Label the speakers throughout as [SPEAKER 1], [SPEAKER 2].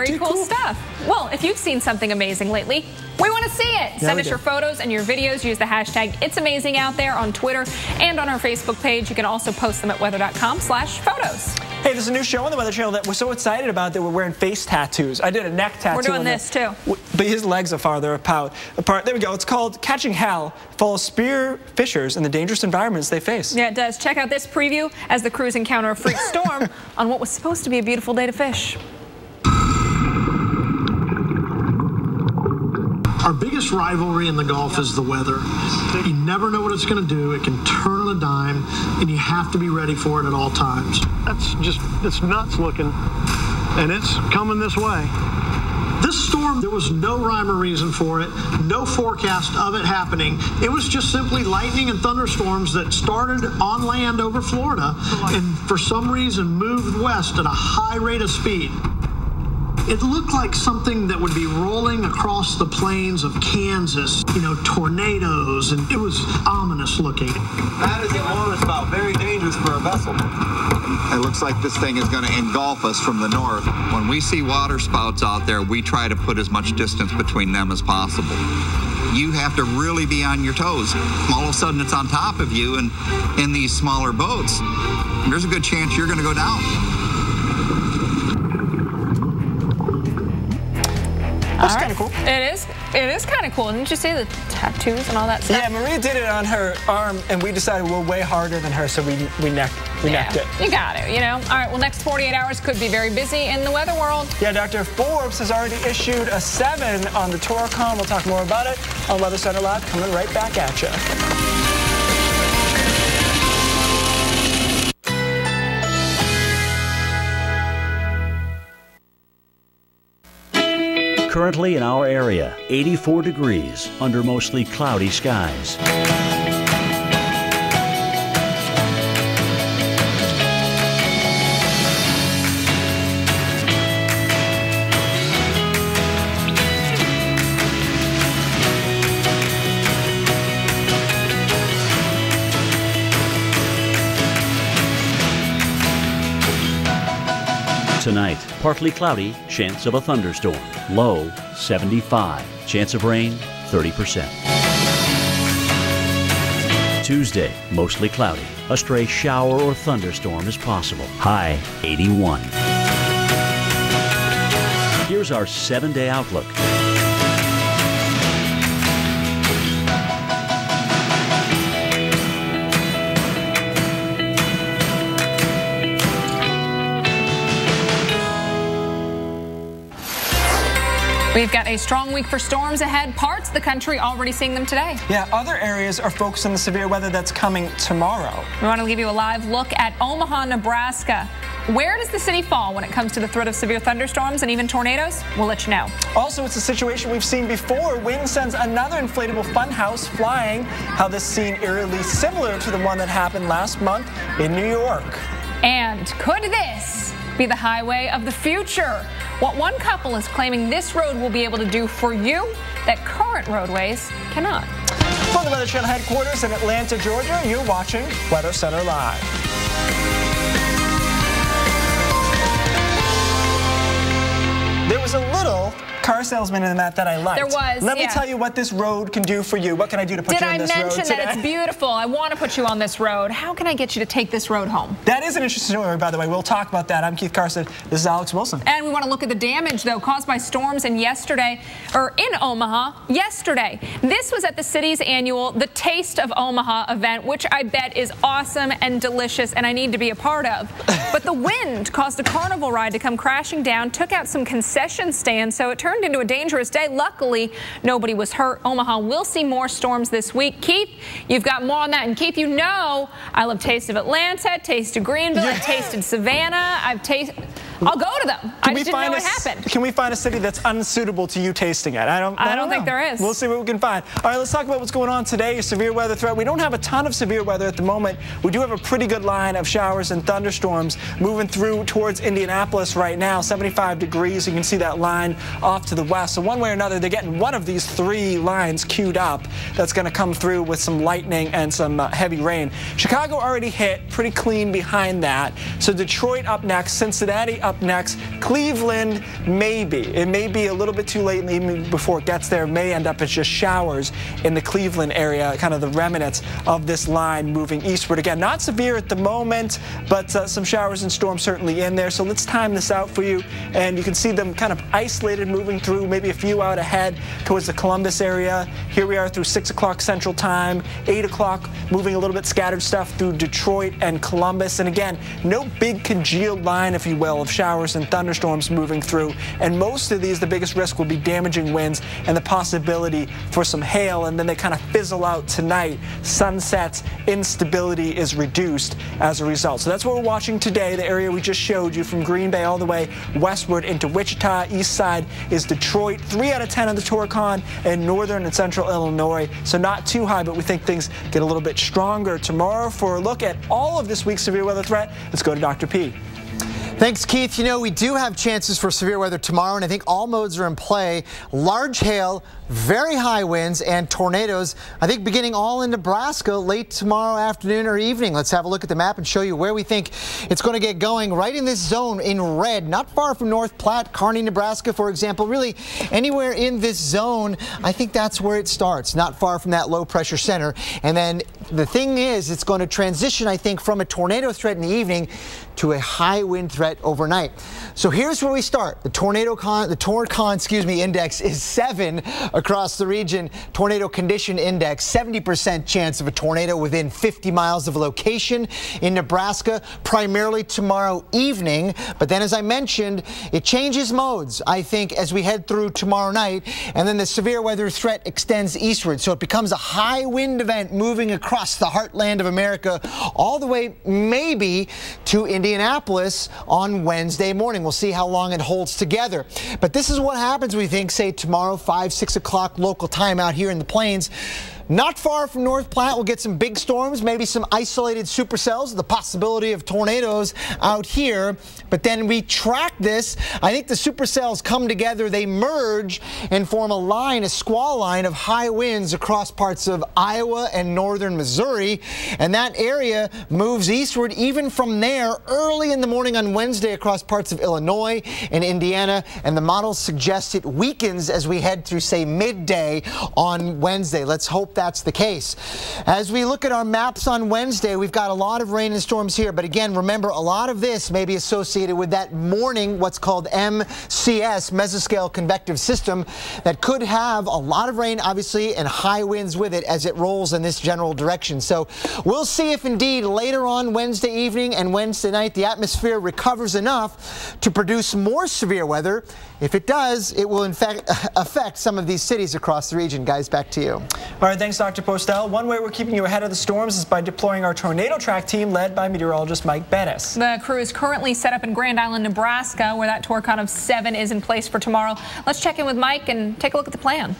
[SPEAKER 1] Very cool stuff. Well, if you've seen something amazing lately, we want to see it. Send us your photos and your videos. Use the hashtag #It'sAmazingOutThere on Twitter and on our Facebook page. You can also post them at weather.com/photos.
[SPEAKER 2] Hey, there's a new show on the Weather Channel that we're so excited about that we're wearing face tattoos. I did a neck tattoo.
[SPEAKER 1] We're doing this too.
[SPEAKER 2] But his legs are farther apart. There we go. It's called Catching Hell. It follows spear fishers and the dangerous environments they face.
[SPEAKER 1] Yeah, it does. Check out this preview as the crews encounter a freak storm on what was supposed to be a beautiful day to fish.
[SPEAKER 3] Our biggest rivalry in the Gulf is the weather. You never know what it's going to do. It can turn on a dime, and you have to be ready for it at all times.
[SPEAKER 4] It's nuts looking, and it's coming this way.
[SPEAKER 3] This storm, there was no rhyme or reason for it, no forecast of it happening. It was just simply lightning and thunderstorms that started on land over Florida and for some reason moved west at a high rate of speed. It looked like something that would be rolling across the plains of Kansas, you know, tornadoes, and it was ominous looking.
[SPEAKER 5] That is enormous, about very dangerous for a vessel. It looks like this thing is going to engulf us from the north. When we see water spouts out there, we try to put as much distance between them as possible. You have to really be on your toes. All of a sudden, it's on top of you, and in these smaller boats, there's a good chance you're going to go down.
[SPEAKER 2] That's kind of cool.
[SPEAKER 1] It is kind of cool. Didn't you see the tattoos and all that stuff?
[SPEAKER 2] Yeah, Maria did it on her arm, and we decided we're way harder than her, so we necked it.
[SPEAKER 1] You got it, you know. All right, well, next 48 hours could be very busy in the weather world.
[SPEAKER 2] Yeah, Dr. Forbes has already issued a 7 on the Toricon. We'll talk more about it on Weather Center Live, coming right back at you.
[SPEAKER 6] Currently in our area, 84 degrees under mostly cloudy skies. Tonight, partly cloudy, chance of a thunderstorm. Low, 75. Chance of rain, 30%. Tuesday, mostly cloudy. A stray shower or thunderstorm is possible. High, 81. Here's our 7-day outlook.
[SPEAKER 1] We've got a strong week for storms ahead. Parts of the country already seeing them today.
[SPEAKER 2] Yeah, other areas are focused on the severe weather that's coming tomorrow.
[SPEAKER 1] We want to give you a live look at Omaha, Nebraska. Where does the city fall when it comes to the threat of severe thunderstorms and even tornadoes? We'll let you know.
[SPEAKER 2] Also, it's a situation we've seen before. Wind sends another inflatable funhouse flying. How this scene eerily similar to the one that happened last month in New York.
[SPEAKER 1] And could this be the highway of the future? What one couple is claiming this road will be able to do for you that current roadways cannot.
[SPEAKER 2] From the Weather Channel headquarters in Atlanta, Georgia, you're watching Weather Center Live. There was a little car salesman in that I liked.
[SPEAKER 1] There was,
[SPEAKER 2] Let me tell you what this road can do for you. What can I do to put you on this road today?
[SPEAKER 1] Did I mention that it's beautiful? I want to put you on this road. How can I get you to take this road home?
[SPEAKER 2] That is an interesting story, by the way. We'll talk about that. I'm Keith Carson. This is Alex Wilson.
[SPEAKER 1] And we want to look at the damage, though, caused by storms in Omaha yesterday. This was at the city's annual The Taste of Omaha event, which I bet is awesome and delicious, and I need to be a part of. But the wind caused a carnival ride to come crashing down, took out some concession stands, so it turned into a dangerous day. Luckily, nobody was hurt. Omaha will see more storms this week. Keith, you've got more on that. And Keith, you know I love Taste of Atlanta, Taste of Greenville, I've tasted Savannah, I'll go to them. I just didn't know what happened.
[SPEAKER 2] Can we find a city that's unsuitable to you tasting it? I don't
[SPEAKER 1] think there is.
[SPEAKER 2] We'll see what we can find. All right, let's talk about what's going on today. A severe weather threat. We don't have a ton of severe weather at the moment. We do have a pretty good line of showers and thunderstorms moving through towards Indianapolis right now. 75 degrees. You can see that line off to the west. So one way or another, they're getting one of these 3 lines queued up that's going to come through with some lightning and some heavy rain. Chicago already hit, pretty clean behind that. So Detroit up next, Cincinnati up up next. Cleveland, maybe. It may be a little bit too late in the evening before it gets there. It may end up as just showers in the Cleveland area, kind of the remnants of this line moving eastward. Again, not severe at the moment, but some showers and storms certainly in there. So let's time this out for you. And you can see them kind of isolated moving through, maybe a few out ahead towards the Columbus area. Here we are through 6 o'clock Central Time, 8 o'clock, moving a little bit scattered stuff through Detroit and Columbus. And again, no big congealed line, if you will, of showers and thunderstorms moving through. And most of these, the biggest risk will be damaging winds and the possibility for some hail. And then they kind of fizzle out tonight. Sunsets, instability is reduced as a result. So that's what we're watching today. The area we just showed you from Green Bay all the way westward into Wichita. East side is Detroit. 3 out of 10 on the Torcon and northern and central Illinois. So not too high, but we think things get a little bit stronger tomorrow. For a look at all of this week's severe weather threat, let's go to Dr. P.
[SPEAKER 7] Thanks, Keith. You know, we do have chances for severe weather tomorrow, and I think all modes are in play. Large hail, very high winds, and tornadoes, I think beginning all in Nebraska late tomorrow afternoon or evening. Let's have a look at the map and show you where we think it's going to get going. Right in this zone in red, not far from North Platte, Kearney, Nebraska, for example. Really, anywhere in this zone, I think that's where it starts, not far from that low pressure center. And then the thing is, it's going to transition, I think, from a tornado threat in the evening to a high wind threat overnight. So here's where we start. The Torcon, index is 7 across the region. Tornado condition index, 70% chance of a tornado within 50 miles of a location in Nebraska, primarily tomorrow evening. But then, as I mentioned, it changes modes, I think, as we head through tomorrow night, and then the severe weather threat extends eastward. So it becomes a high wind event moving across the heartland of America, all the way maybe to Indianapolis on Wednesday morning. We'll see how long it holds together. But this is what happens, we think, say tomorrow, 5, 6 o'clock local time out here in the plains. Not far from North Platte, we'll get some big storms, maybe some isolated supercells, the possibility of tornadoes out here. But then we track this. I think the supercells come together, they merge and form a line, a squall line of high winds across parts of Iowa and northern Missouri. And that area moves eastward even from there early in the morning on Wednesday across parts of Illinois and Indiana. And the models suggest it weakens as we head through, say, midday on Wednesday. Let's hope that's the case. As we look at our maps on Wednesday, we've got a lot of rain and storms here. But again, remember, a lot of this may be associated with that morning, what's called MCS, mesoscale convective system, that could have a lot of rain, obviously, and high winds with it as it rolls in this general direction. So we'll see if indeed later on Wednesday evening and Wednesday night the atmosphere recovers enough to produce more severe weather. If it does, it will in fact affect some of these cities across the region. Guys, back to you.
[SPEAKER 2] All right, thanks, Dr. Postel. One way we're keeping you ahead of the storms is by deploying our tornado track team led by meteorologist Mike Bettis.
[SPEAKER 1] The crew is currently set up in Grand Island, Nebraska, where that Torcon of 7 is in place for tomorrow. Let's check in with Mike and take a look at the plan.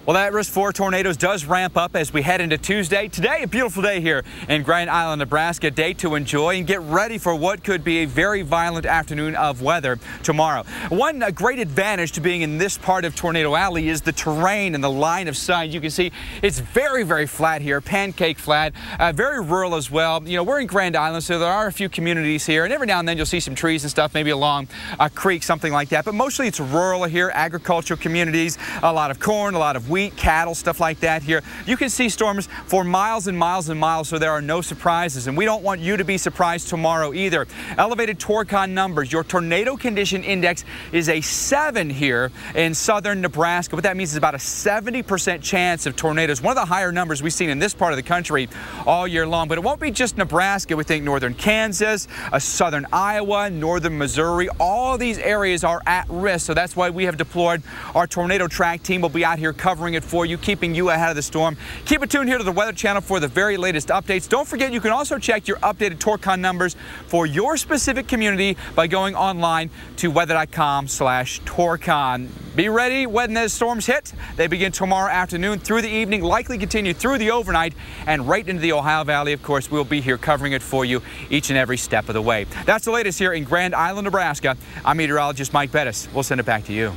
[SPEAKER 8] Well, that risk for tornadoes does ramp up as we head into Tuesday. Today, a beautiful day here in Grand Island, Nebraska. Day to enjoy and get ready for what could be a very violent afternoon of weather tomorrow. One great advantage to being in this part of Tornado Alley is the terrain and the line of sight. You can see it's very, very flat here, pancake flat, very rural as well. You know, we're in Grand Island, so there are a few communities here, and every now and then you'll see some trees and stuff, maybe along a creek, something like that. But mostly it's rural here, agricultural communities, a lot of corn, a lot of wheat, cattle, stuff like that here. You can see storms for miles and miles and miles, so there are no surprises, and we don't want you to be surprised tomorrow either. Elevated Torcon numbers. Your tornado condition index is a 7 here in southern Nebraska. What that means is about a 70% chance of tornadoes. One of the higher numbers we've seen in this part of the country all year long. But it won't be just Nebraska. We think northern Kansas, southern Iowa, northern Missouri. All these areas are at risk, so that's why we have deployed our tornado track team. We'll be out here covering it for you, keeping you ahead of the storm. Keep it tuned here to the Weather Channel for the very latest updates. Don't forget, you can also check your updated Torcon numbers for your specific community by going online to weather.com/Torcon. Be ready when the storms hit. They begin tomorrow afternoon through the evening, likely continue through the overnight and right into the Ohio Valley. Of course, we'll be here covering it for you each and every step of the way. That's the latest here in Grand Island, Nebraska. I'm meteorologist Mike Bettis. We'll send it back to you.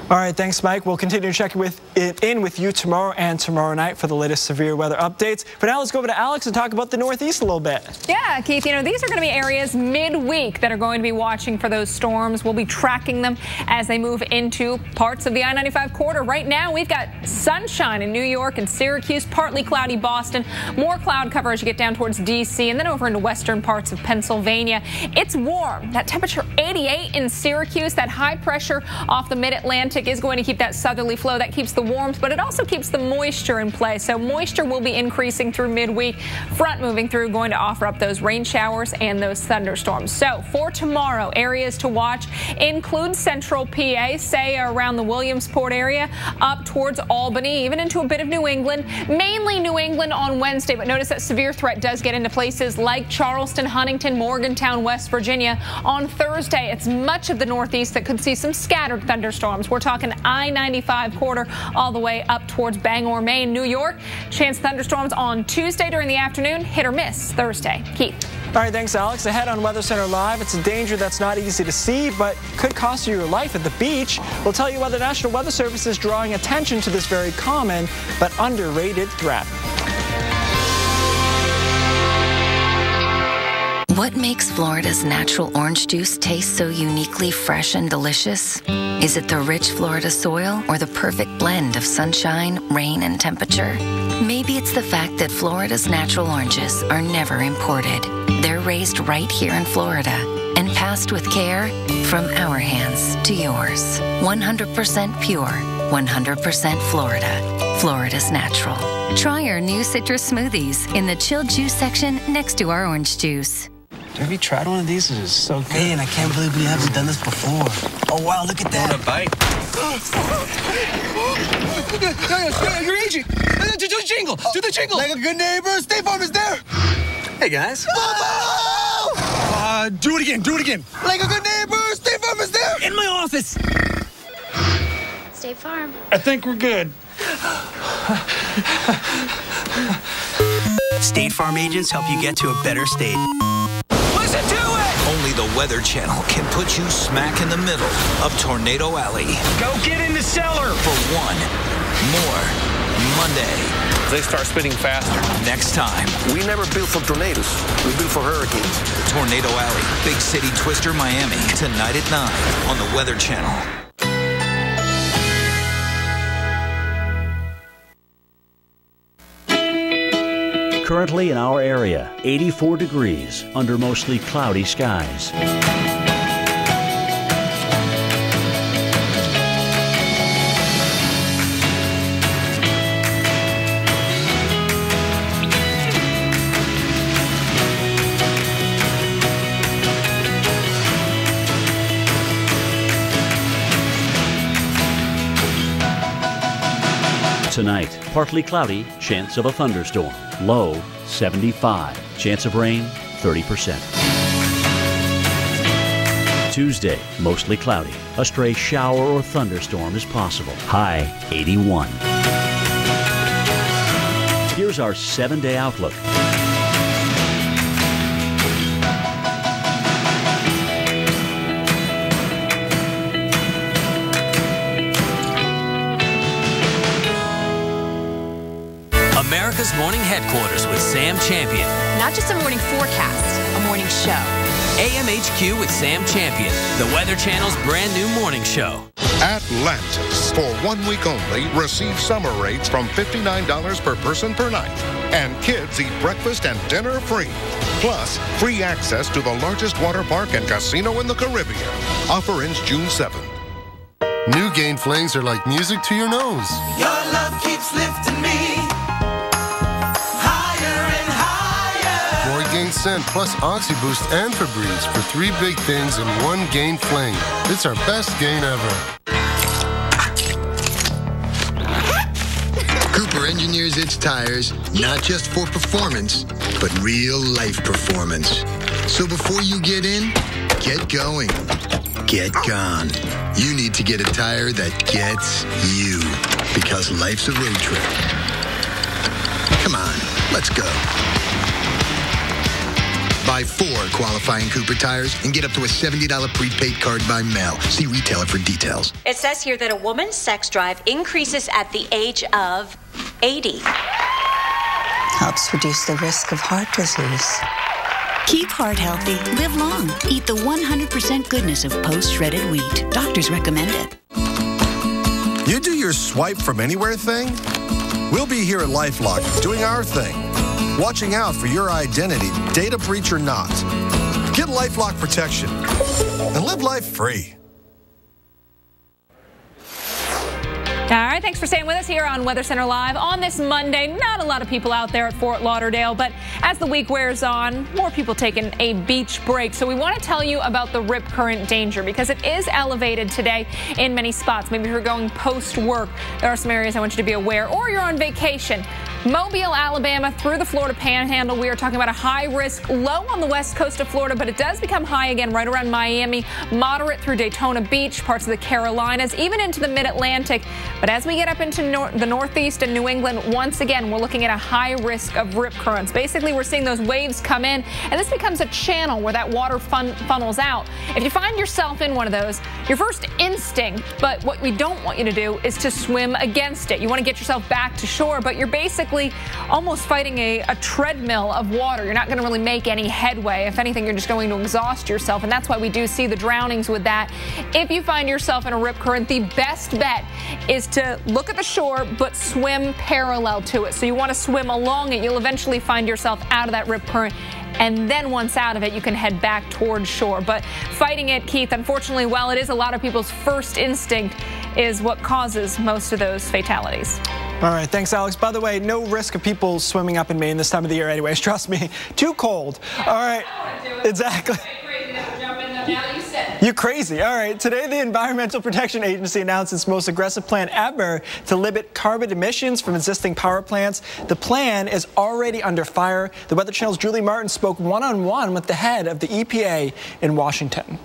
[SPEAKER 2] All right, thanks, Mike. We'll continue to check with in with you tomorrow and tomorrow night for the latest severe weather updates. For now, let's go over to Alex and talk about the Northeast a little bit.
[SPEAKER 1] Yeah, Keith, you know, these are going to be areas midweek that are going to be watching for those storms. We'll be tracking them as they move into parts of the I-95 corridor. Right now, we've got sunshine in New York and Syracuse, partly cloudy Boston, more cloud cover as you get down towards D.C. and then over into western parts of Pennsylvania. It's warm. That temperature 88 in Syracuse. That high pressure off the mid-Atlantic is going to keep that southerly flow. That keeps the warmth, but it also keeps the moisture in play. So moisture will be increasing through midweek. Front moving through, going to offer up those rain showers and those thunderstorms. So for tomorrow, areas to watch include central PA, say around the Williamsport area, up towards Albany, even into a bit of New England, mainly New England on Wednesday. But notice that severe threat does get into places like Charleston, Huntington, Morgantown, West Virginia. On Thursday, it's much of the Northeast that could see some scattered thunderstorms. We're talking I-95 corridor all the way up towards Bangor, Maine, New York. Chance of thunderstorms on Tuesday during the afternoon, hit or miss Thursday. Keith.
[SPEAKER 2] All right, thanks, Alex. Ahead on Weather Center Live, it's a danger that's not easy to see, but could cost you your life at the beach. We'll tell you why the National Weather Service is drawing attention to this very common but underrated threat.
[SPEAKER 9] What makes Florida's natural orange juice taste so uniquely fresh and delicious? Is it the rich Florida soil or the perfect blend of sunshine, rain, and temperature? Maybe it's the fact that Florida's natural oranges are never imported. They're raised right here in Florida and passed with care from our hands to yours. 100% pure, 100% Florida. Florida's natural. Try our new citrus smoothies in the chilled juice section next to our orange juice.
[SPEAKER 10] Have you tried one of these? It is so good. Man, I can't believe we haven't done this before. Oh, wow, look at that.
[SPEAKER 11] Want a bite? You're aging. Do the jingle. Do the jingle.
[SPEAKER 10] Like a good neighbor, State Farm is there.
[SPEAKER 11] Hey, guys.
[SPEAKER 10] Do it again. Do it again. Like a good neighbor, State Farm is there.
[SPEAKER 11] In my office.
[SPEAKER 12] State Farm.
[SPEAKER 10] I think we're good.
[SPEAKER 13] State Farm agents help you get to a better state.
[SPEAKER 11] Listen to it!
[SPEAKER 14] Only the Weather Channel can put you smack in the middle of Tornado Alley.
[SPEAKER 11] Go get in the cellar!
[SPEAKER 14] For one more Monday.
[SPEAKER 11] They start spinning faster.
[SPEAKER 14] Next time.
[SPEAKER 15] We never built for tornadoes. We built for hurricanes.
[SPEAKER 14] Tornado Alley, Big City Twister, Miami. Tonight at 9 on the Weather Channel.
[SPEAKER 6] Currently in our area, 84 degrees under mostly cloudy skies. Tonight, partly cloudy, chance of a thunderstorm. Low 75. Chance of rain 30%. Tuesday, mostly cloudy. A stray shower or thunderstorm is possible. High 81. Here's our 7-day outlook.
[SPEAKER 16] America's Morning Headquarters with Sam Champion.
[SPEAKER 17] Not just a morning forecast, a morning show.
[SPEAKER 16] AMHQ with Sam Champion, the Weather Channel's brand new morning show.
[SPEAKER 18] Atlantis. For 1 week only, receive summer rates from $59 per person per night. And kids eat breakfast and dinner free. Plus, free access to the largest water park and casino in the Caribbean. Offer ends June 7th.
[SPEAKER 19] New Gain Flings are like music to your nose.
[SPEAKER 20] Your love keeps lifting me.
[SPEAKER 19] Gain Scent plus OxyBoost and Febreze for 3 big things in one Gain Fling. It's our best gain ever.
[SPEAKER 21] Cooper engineers its tires not just for performance, but real life performance. So before you get in, get going. Get gone. You need to get a tire that gets you, because life's a road trip. Come on, let's go. Buy 4 qualifying Cooper tires and get up to a $70 prepaid card by mail. See retailer for details.
[SPEAKER 4] It says here that a woman's sex drive increases at the age of 80.
[SPEAKER 22] Helps reduce the risk of heart disease. Keep heart healthy. Live long. Eat the 100% goodness of post-shredded wheat. Doctors recommend it.
[SPEAKER 23] You do your swipe from anywhere thing? We'll be here at LifeLock doing our thing. Watching out for your identity, data breach or not. Get LifeLock protection and live life free.
[SPEAKER 1] All right, thanks for staying with us here on Weather Center Live on this Monday. Not a lot of people out there at Fort Lauderdale, but as the week wears on, more people taking a beach break. So we want to tell you about the rip current danger because it is elevated today in many spots. Maybe if you're going post-work, there are some areas I want you to be aware, or you're on vacation. Mobile, Alabama, through the Florida Panhandle. We are talking about a high risk, low on the west coast of Florida, but it does become high again right around Miami, moderate through Daytona Beach, parts of the Carolinas, even into the mid-Atlantic. But as we get up into the Northeast and New England, once again, we're looking at a high risk of rip currents. Basically, we're seeing those waves come in, and this becomes a channel where that water funnels out. If you find yourself in one of those, your first instinct, but what we don't want you to do, is to swim against it. You want to get yourself back to shore, but you're basically almost fighting a treadmill of water. You're not going to really make any headway. If anything, you're just going to exhaust yourself, and that's why we do see the drownings with that. If you find yourself in a rip current, the best bet is to look at the shore but swim parallel to it. So you want to swim along it. You'll eventually find yourself out of that rip current, and then once out of it, you can head back towards shore. But fighting it, Keith, unfortunately, while it is a lot of people's first instinct, is what causes most of those fatalities.
[SPEAKER 2] All right, thanks, Alex. By the way, no risk of people swimming up in Maine this time of the year anyways. Trust me, too cold. All right, exactly. You're crazy. All right, today the Environmental Protection Agency announced its most aggressive plan ever to limit carbon emissions from existing power plants. The plan is already under fire. The Weather Channel's Julie Martin spoke one-on-one with the head of the EPA in Washington.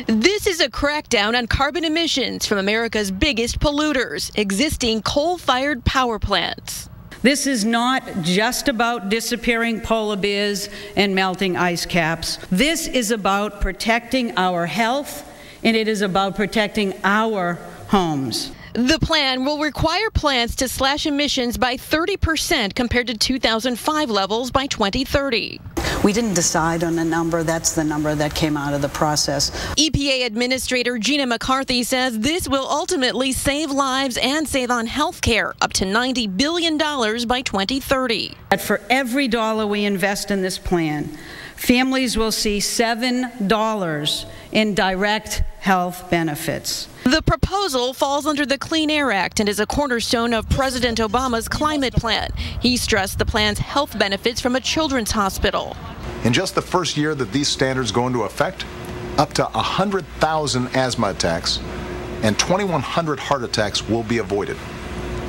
[SPEAKER 24] This is a crackdown on carbon emissions from America's biggest polluters, existing coal-fired power plants.
[SPEAKER 25] This is not just about disappearing polar bears and melting ice caps. This is about protecting our health, and it is about protecting our homes.
[SPEAKER 24] The plan will require plants to slash emissions by 30% compared to 2005 levels by 2030.
[SPEAKER 22] We didn't decide on a number. That's the number that came out of the process.
[SPEAKER 24] EPA Administrator Gina McCarthy says this will ultimately save lives and save on health care, up to $90 billion by 2030.
[SPEAKER 25] For every dollar we invest in this plan, families will see $7 in direct health benefits.
[SPEAKER 24] The proposal falls under the Clean Air Act and is a cornerstone of President Obama's climate plan. He stressed the plan's health benefits from a children's hospital.
[SPEAKER 26] In just the first year that these standards go into effect, up to 100,000 asthma attacks and 2,100 heart attacks will be avoided.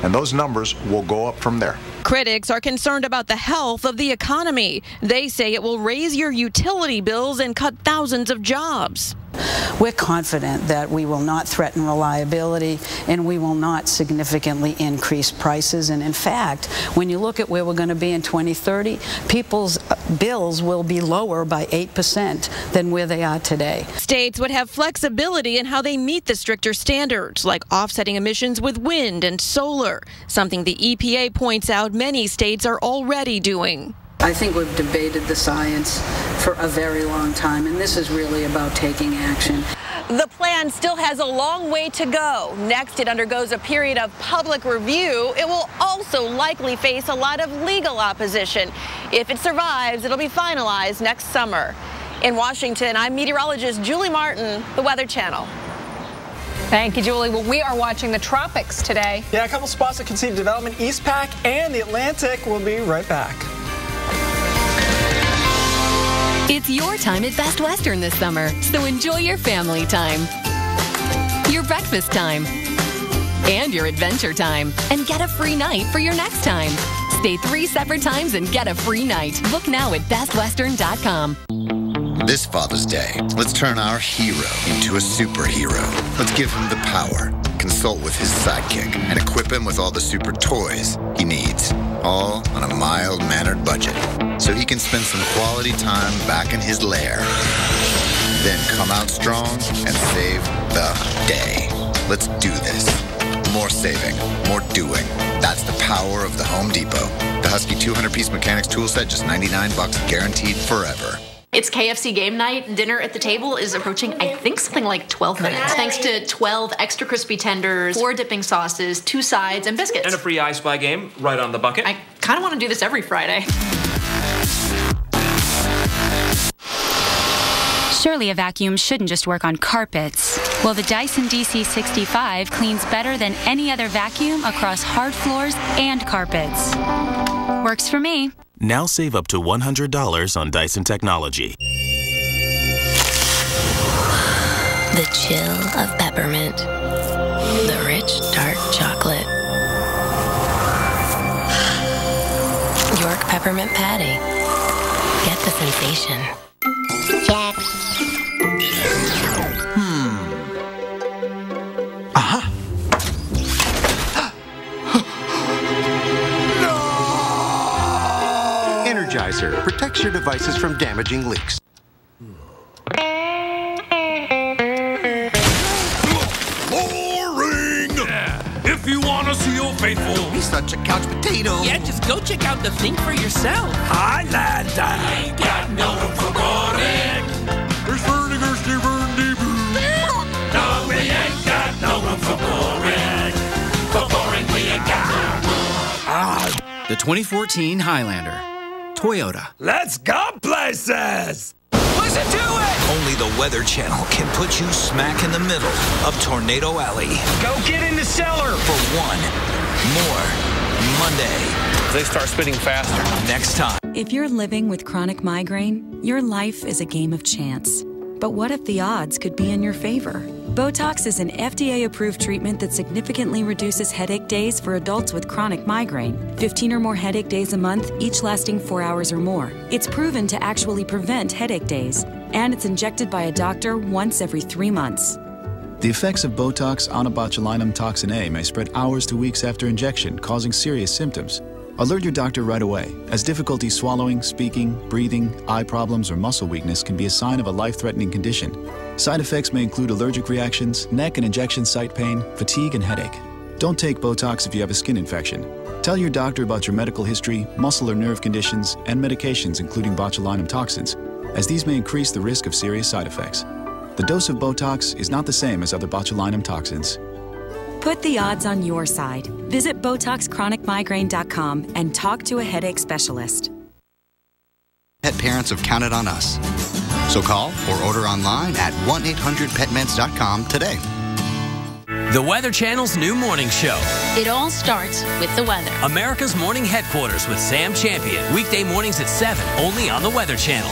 [SPEAKER 26] And those numbers will go up from there.
[SPEAKER 24] Critics are concerned about the health of the economy. They say it will raise your utility bills and cut thousands of jobs.
[SPEAKER 22] We're confident that we will not threaten reliability and we will not significantly increase prices. And in fact, when you look at where we're going to be in 2030, people's bills will be lower by 8% than where they are today.
[SPEAKER 24] States would have flexibility in how they meet the stricter standards, like offsetting emissions with wind and solar, something the EPA points out many states are already doing.
[SPEAKER 22] I think we've debated the science for a very long time, and this is really about taking action.
[SPEAKER 24] The plan still has a long way to go. Next, it undergoes a period of public review. It will also likely face a lot of legal opposition. If it survives, it'll be finalized next summer. In Washington, I'm meteorologist Julie Martin, the Weather Channel.
[SPEAKER 1] Thank you, Julie. Well, we are watching the tropics today.
[SPEAKER 2] Yeah, a couple spots that can see development. East Pac and the Atlantic. We'll be right back.
[SPEAKER 27] It's your time at Best Western this summer, so enjoy your family time, your breakfast time, and your adventure time, and get a free night for your next time. Stay 3 separate times and get a free night. Book now at bestwestern.com.
[SPEAKER 21] This Father's Day, let's turn our hero into a superhero. Let's give him the power, consult with his sidekick and equip him with all the super toys he needs, all on a mild-mannered budget, so he can spend some quality time back in his lair. Then come out strong and save the day. Let's do this. More saving, more doing. That's the power of the Home Depot. The Husky 200-piece mechanics tool set, just $99, guaranteed forever.
[SPEAKER 3] It's KFC game night. Dinner at the table is approaching, I think, something like 12 minutes. Thanks to 12 extra crispy tenders, 4 dipping sauces, 2 sides, and biscuits.
[SPEAKER 5] And a free I Spy game right on the bucket.
[SPEAKER 3] I kind of want to do this every Friday.
[SPEAKER 7] Surely a vacuum shouldn't just work on carpets. Well, the Dyson DC65 cleans better than any other vacuum across hard floors and carpets. Works for me.
[SPEAKER 8] Now save up to $100 on Dyson technology.
[SPEAKER 27] The chill of peppermint. The rich, dark chocolate. York peppermint patty. Get the sensation. Check.
[SPEAKER 9] Energizer protects your devices from damaging leaks.
[SPEAKER 10] Boring! Yeah. If you want to see your faithful,
[SPEAKER 11] he's such a couch potato.
[SPEAKER 16] Yeah, just go check out the thing for yourself.
[SPEAKER 10] Highlander.
[SPEAKER 20] Ain't got no room for boring.
[SPEAKER 10] There's Vertiger, Steven,
[SPEAKER 20] No, we ain't got no room for boring. For boring, we ain't got no room.
[SPEAKER 12] The 2014 Highlander. Toyota.
[SPEAKER 10] Let's go places!
[SPEAKER 14] Listen to it! Only the Weather Channel can put you smack in the middle of Tornado Alley.
[SPEAKER 11] Go get in the cellar!
[SPEAKER 14] For one more Monday.
[SPEAKER 5] They start spinning faster.
[SPEAKER 14] Next time.
[SPEAKER 28] If you're living with chronic migraine, your life is a game of chance. But what if the odds could be in your favor? Botox is an FDA-approved treatment that significantly reduces headache days for adults with chronic migraine. 15 or more headache days a month, each lasting 4 hours or more. It's proven to actually prevent headache days. And it's injected by a doctor once every 3 months.
[SPEAKER 29] The effects of Botox onabotulinum toxin A may spread hours to weeks after injection, causing serious symptoms. Alert your doctor right away, as difficulty swallowing, speaking, breathing, eye problems, or muscle weakness can be a sign of a life-threatening condition. Side effects may include allergic reactions, neck and injection site pain, fatigue, and headache. Don't take Botox if you have a skin infection. Tell your doctor about your medical history, muscle or nerve conditions, and medications including botulinum toxins, as these may increase the risk of serious side effects. The dose of Botox is not the same as other botulinum toxins.
[SPEAKER 28] Put the odds on your side. Visit BotoxChronicMigraine.com and talk to a headache specialist.
[SPEAKER 30] Pet parents have counted on us. So call or order online at 1-800-PetMeds.com today.
[SPEAKER 16] The Weather Channel's new morning show.
[SPEAKER 27] It all starts with the weather.
[SPEAKER 16] America's morning headquarters with Sam Champion. Weekday mornings at 7, only on the Weather Channel.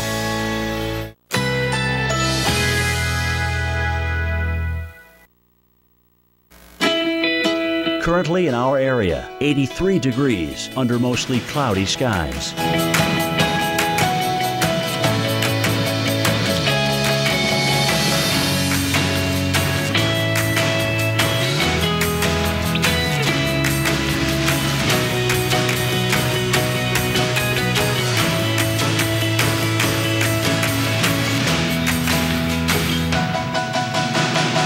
[SPEAKER 6] Currently in our area, 83 degrees under mostly cloudy skies.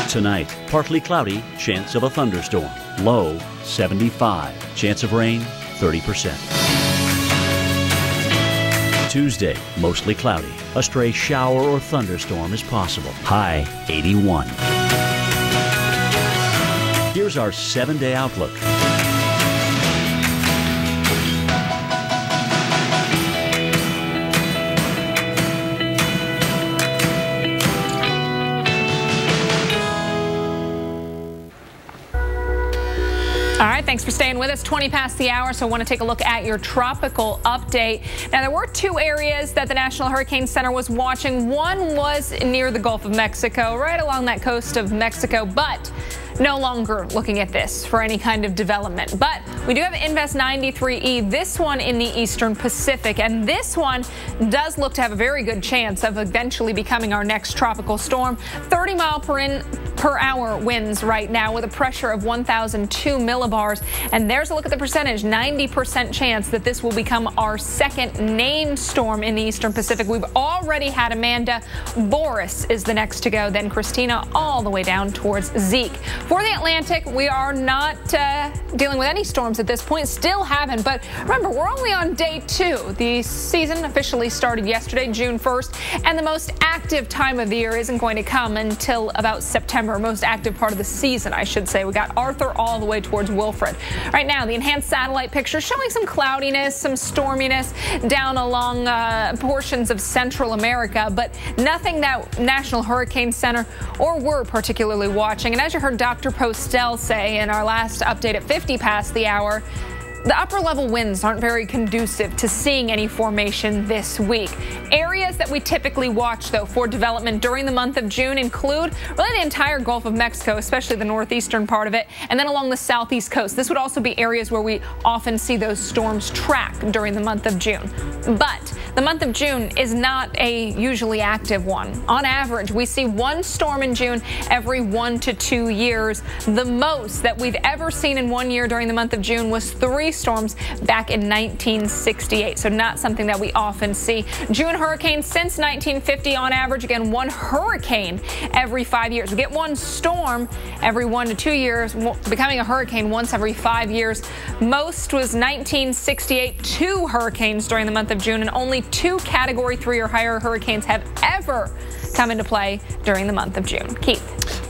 [SPEAKER 6] Tonight, partly cloudy, chance of a thunderstorm. Low, 75. Chance of rain, 30%. Tuesday, mostly cloudy. A stray shower or thunderstorm is possible. High, 81. Here's our 7-day outlook.
[SPEAKER 1] All right, thanks for staying with us. 20 past the hour, so I want to take a look at your tropical update. Now, there were 2 areas that the National Hurricane Center was watching. One was near the Gulf of Mexico, right along that coast of Mexico, but no longer looking at this for any kind of development. But we do have Invest 93E, this one in the Eastern Pacific, and this one does look to have a very good chance of eventually becoming our next tropical storm. 30 mile per per hour winds right now with a pressure of 1,002 millibars. And there's a look at the percentage, 90% chance that this will become our second named storm in the Eastern Pacific. We've already had Amanda. Boris is the next to go, then Christina all the way down towards Zeke. For the Atlantic, we are not dealing with any storms at this point, still haven't. But remember, we're only on day 2. The season officially started yesterday, June 1st, and the most active time of the year isn't going to come until about September, most active part of the season, I should say. We got Arthur all the way towards Wilfred. Right now, the enhanced satellite picture showing some cloudiness, some storminess down along portions of Central America, but nothing that National Hurricane Center or we're particularly watching. And as you heard Dr. Postel say in our last update at 50 past the hour, the upper level winds aren't very conducive to seeing any formation this week. Areas that we typically watch, though, for development during the month of June include really the entire Gulf of Mexico, especially the northeastern part of it, and then along the southeast coast. This would also be areas where we often see those storms track during the month of June. But the month of June is not a usually active one. On average, we see one storm in June every 1 to 2 years. The most that we've ever seen in 1 year during the month of June was 3 storms back in 1968, so not something that we often see. June hurricanes since 1950 on average, again, 1 hurricane every 5 years. We get 1 storm every 1 to 2 years, becoming a hurricane once every 5 years. Most was 1968, 2 hurricanes during the month of June, and only 2 Category 3 or higher hurricanes have ever come into play during the month of June. Keith.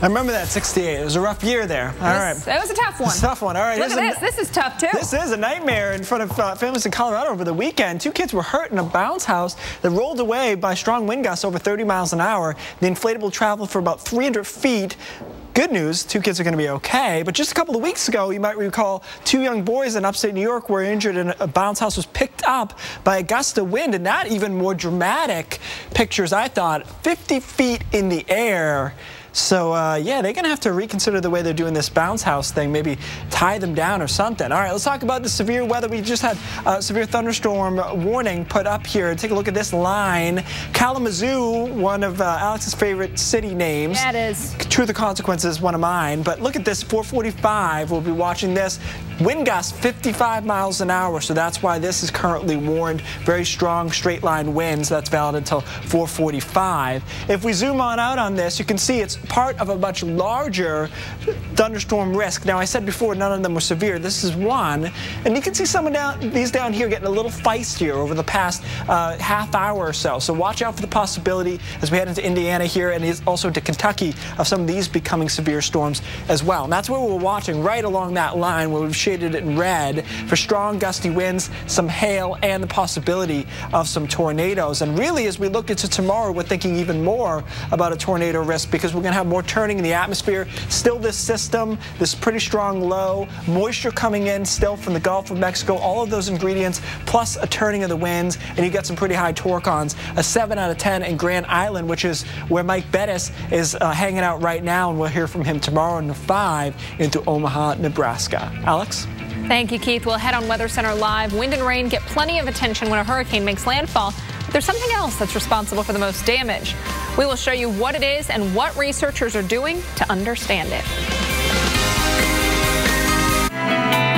[SPEAKER 2] I remember that, 68. It was a rough year there. All right.
[SPEAKER 1] It was a tough one.
[SPEAKER 2] It's a tough one. All right.
[SPEAKER 1] Look at this. This is tough, too.
[SPEAKER 2] This is a nightmare in front of families in Colorado over the weekend. 2 kids were hurt in a bounce house that rolled away by strong wind gusts over 30 miles an hour. The inflatable traveled for about 300 feet. Good news, 2 kids are going to be okay. But just a couple of weeks ago, you might recall 2 young boys in upstate New York were injured and a bounce house was picked up by a gust of wind. And that even more dramatic pictures, I thought, 50 feet in the air. So, yeah, they're going to have to reconsider the way they're doing this bounce house thing, maybe tie them down or something. All right, let's talk about the severe weather. We just had a severe thunderstorm warning put up here. Take a look at this line. Kalamazoo, one of Alex's favorite city names.
[SPEAKER 1] Yeah, it is.
[SPEAKER 2] Truth or Consequences, one of mine. But look at this, 445. We'll be watching this. Wind gusts 55 miles an hour, so that's why this is currently warned. Very strong straight line winds. That's valid until 445. If we zoom on out on this, you can see it's part of a much larger thunderstorm risk. Now, I said before none of them were severe. This is one, and you can see some of these down here getting a little feistier over the past half hour or so. So watch out for the possibility as we head into Indiana here and also to Kentucky of some of these becoming severe storms as well. And that's what we're watching right along that line where we've shaded it in red for strong gusty winds, some hail, and the possibility of some tornadoes. And really, as we look into tomorrow, we're thinking even more about a tornado risk because we're going to have more turning in the atmosphere. Still this system, this pretty strong low, moisture coming in still from the Gulf of Mexico, all of those ingredients, plus a turning of the winds, and you get some pretty high torcons. A 7 out of 10 in Grand Island, which is where Mike Bettis is hanging out right now, and we'll hear from him tomorrow in the 5 into Omaha, Nebraska. Alex?
[SPEAKER 1] Thank you, Keith. We'll head on Weather Center Live. Wind and rain get plenty of attention when a hurricane makes landfall. But there's something else that's responsible for the most damage. We will show you what it is and what researchers are doing to understand it.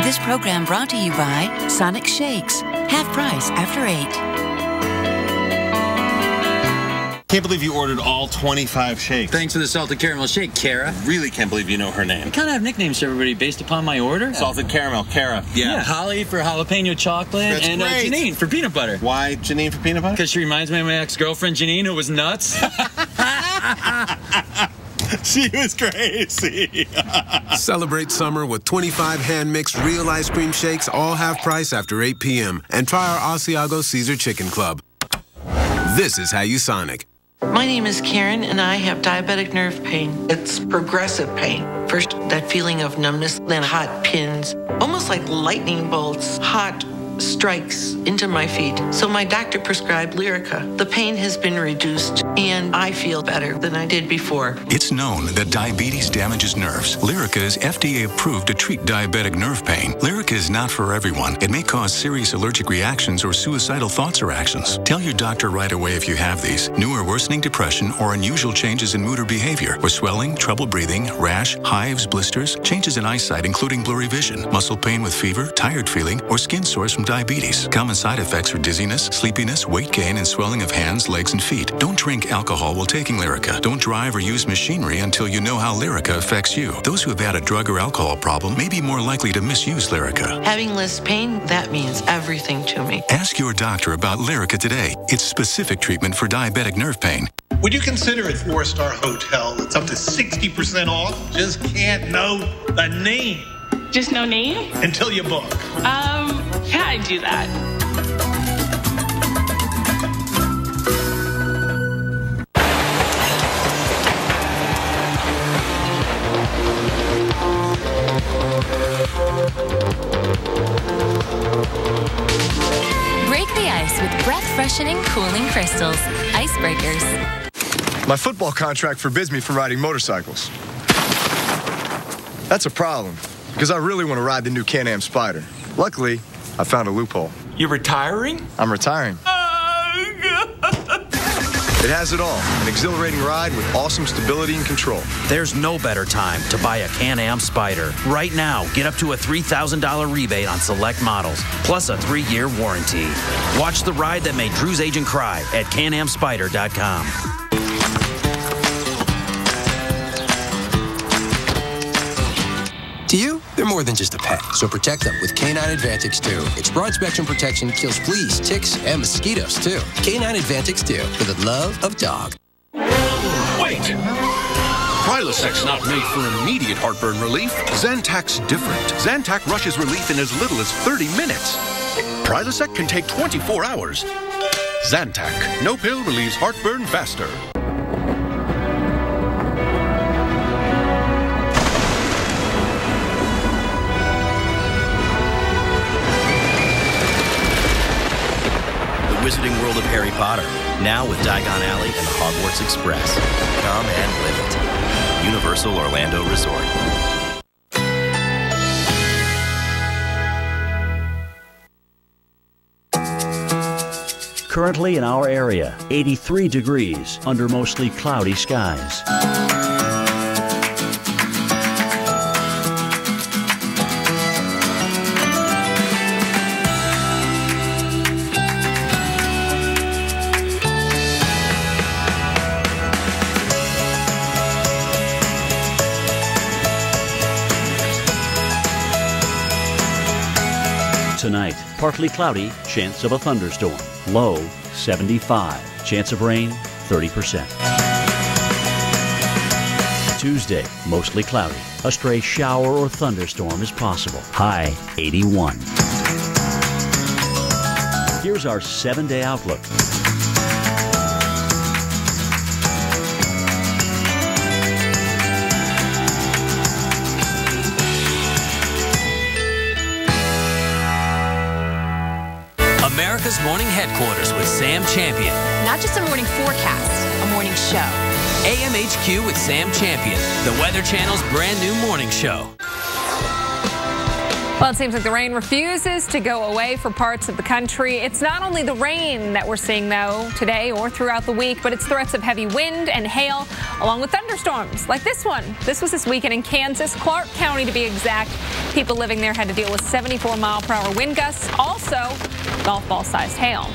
[SPEAKER 4] This program brought to you by Sonic Shakes. Half price after 8.
[SPEAKER 13] Can't believe you ordered all 25 shakes.
[SPEAKER 15] Thanks for the salted caramel shake, Kara.
[SPEAKER 13] Really can't believe you know her name.
[SPEAKER 15] I kind of have nicknames for everybody based upon my order.
[SPEAKER 13] Salted caramel, Kara.
[SPEAKER 15] Yeah, Holly for jalapeno chocolate.
[SPEAKER 13] That's
[SPEAKER 15] and
[SPEAKER 13] great.
[SPEAKER 15] Janine for peanut butter.
[SPEAKER 13] Why Janine for peanut butter?
[SPEAKER 15] Because she reminds me of my ex-girlfriend Janine, who was nuts.
[SPEAKER 13] She was crazy.
[SPEAKER 17] Celebrate summer with 25 hand-mixed real ice cream shakes, all half price after 8 p.m. And try our Asiago Caesar Chicken Club. This is how you Sonic.
[SPEAKER 18] My name is Karen, and I have diabetic nerve pain. It's progressive pain. First, that feeling of numbness, then hot pins, almost like lightning bolts, hot strikes into my feet. So my doctor prescribed Lyrica. The pain has been reduced and I feel better than I did before.
[SPEAKER 3] It's known that diabetes damages nerves. Lyrica is FDA approved to treat diabetic nerve pain. Lyrica is not for everyone. It may cause serious allergic reactions or suicidal thoughts or actions. Tell your doctor right away if you have these. New or worsening depression or unusual changes in mood or behavior, or swelling, trouble breathing, rash, hives, blisters, changes in eyesight including blurry vision, muscle pain with fever, tired feeling, or skin sores from diabetes. Common side effects are dizziness, sleepiness, weight gain, and swelling of hands, legs, and feet. Don't drink alcohol while taking Lyrica. Don't drive or use machinery until you know how Lyrica affects you. Those who have had a drug or alcohol problem may be more likely to misuse Lyrica.
[SPEAKER 18] Having less pain, that means everything to me.
[SPEAKER 3] Ask your doctor about Lyrica today. It's specific treatment for diabetic nerve pain.
[SPEAKER 7] Would you consider a 4-star hotel that's up to 60% off? Just can't know the name.
[SPEAKER 8] Just no name?
[SPEAKER 7] Until you book.
[SPEAKER 8] Yeah, I'd do that.
[SPEAKER 27] Break the ice with breath-freshening, cooling crystals. Icebreakers.
[SPEAKER 19] My football contract forbids me from riding motorcycles. That's a problem, because I really want to ride the new Can-Am Spyder. Luckily, I found a loophole.
[SPEAKER 10] You're retiring?
[SPEAKER 19] I'm retiring. It has it all. An exhilarating ride with awesome stability and control.
[SPEAKER 21] There's no better time to buy a Can-Am Spyder. Right now, get up to a $3,000 rebate on select models, plus a 3-year warranty. Watch the ride that made Drew's agent cry at CanAmSpyder.com.
[SPEAKER 22] To you, they're more than just a pet, so protect them with K9 Advantix 2. Its broad-spectrum protection kills fleas, ticks, and mosquitoes, too. K9 Advantix 2, for the love of dog.
[SPEAKER 23] Wait! Prilosec's not made for immediate heartburn relief. Zantac's different. Zantac rushes relief in as little as 30 minutes. Prilosec can take 24 hours. Zantac, no pill relieves heartburn faster.
[SPEAKER 6] Wizarding World of Harry Potter, now with Diagon Alley and the Hogwarts Express. Come and live it. Universal Orlando Resort. Currently in our area, 83 degrees under mostly cloudy skies. Tonight, partly cloudy, chance of a thunderstorm. Low, 75. Chance of rain, 30%. Tuesday, mostly cloudy. A stray shower or thunderstorm is possible. High, 81. Here's our 7-day outlook.
[SPEAKER 16] America's Morning Headquarters with Sam Champion.
[SPEAKER 24] Not just a morning forecast, a morning show.
[SPEAKER 16] AMHQ with Sam Champion, the Weather Channel's brand new morning show.
[SPEAKER 1] Well, it seems like the rain refuses to go away for parts of the country. It's not only the rain that we're seeing, though, today or throughout the week, but it's threats of heavy wind and hail, along with thunderstorms like this one. This was this weekend in Kansas, Clark County to be exact. People living there had to deal with 74-mile-per-hour wind gusts, also golf ball-sized hail.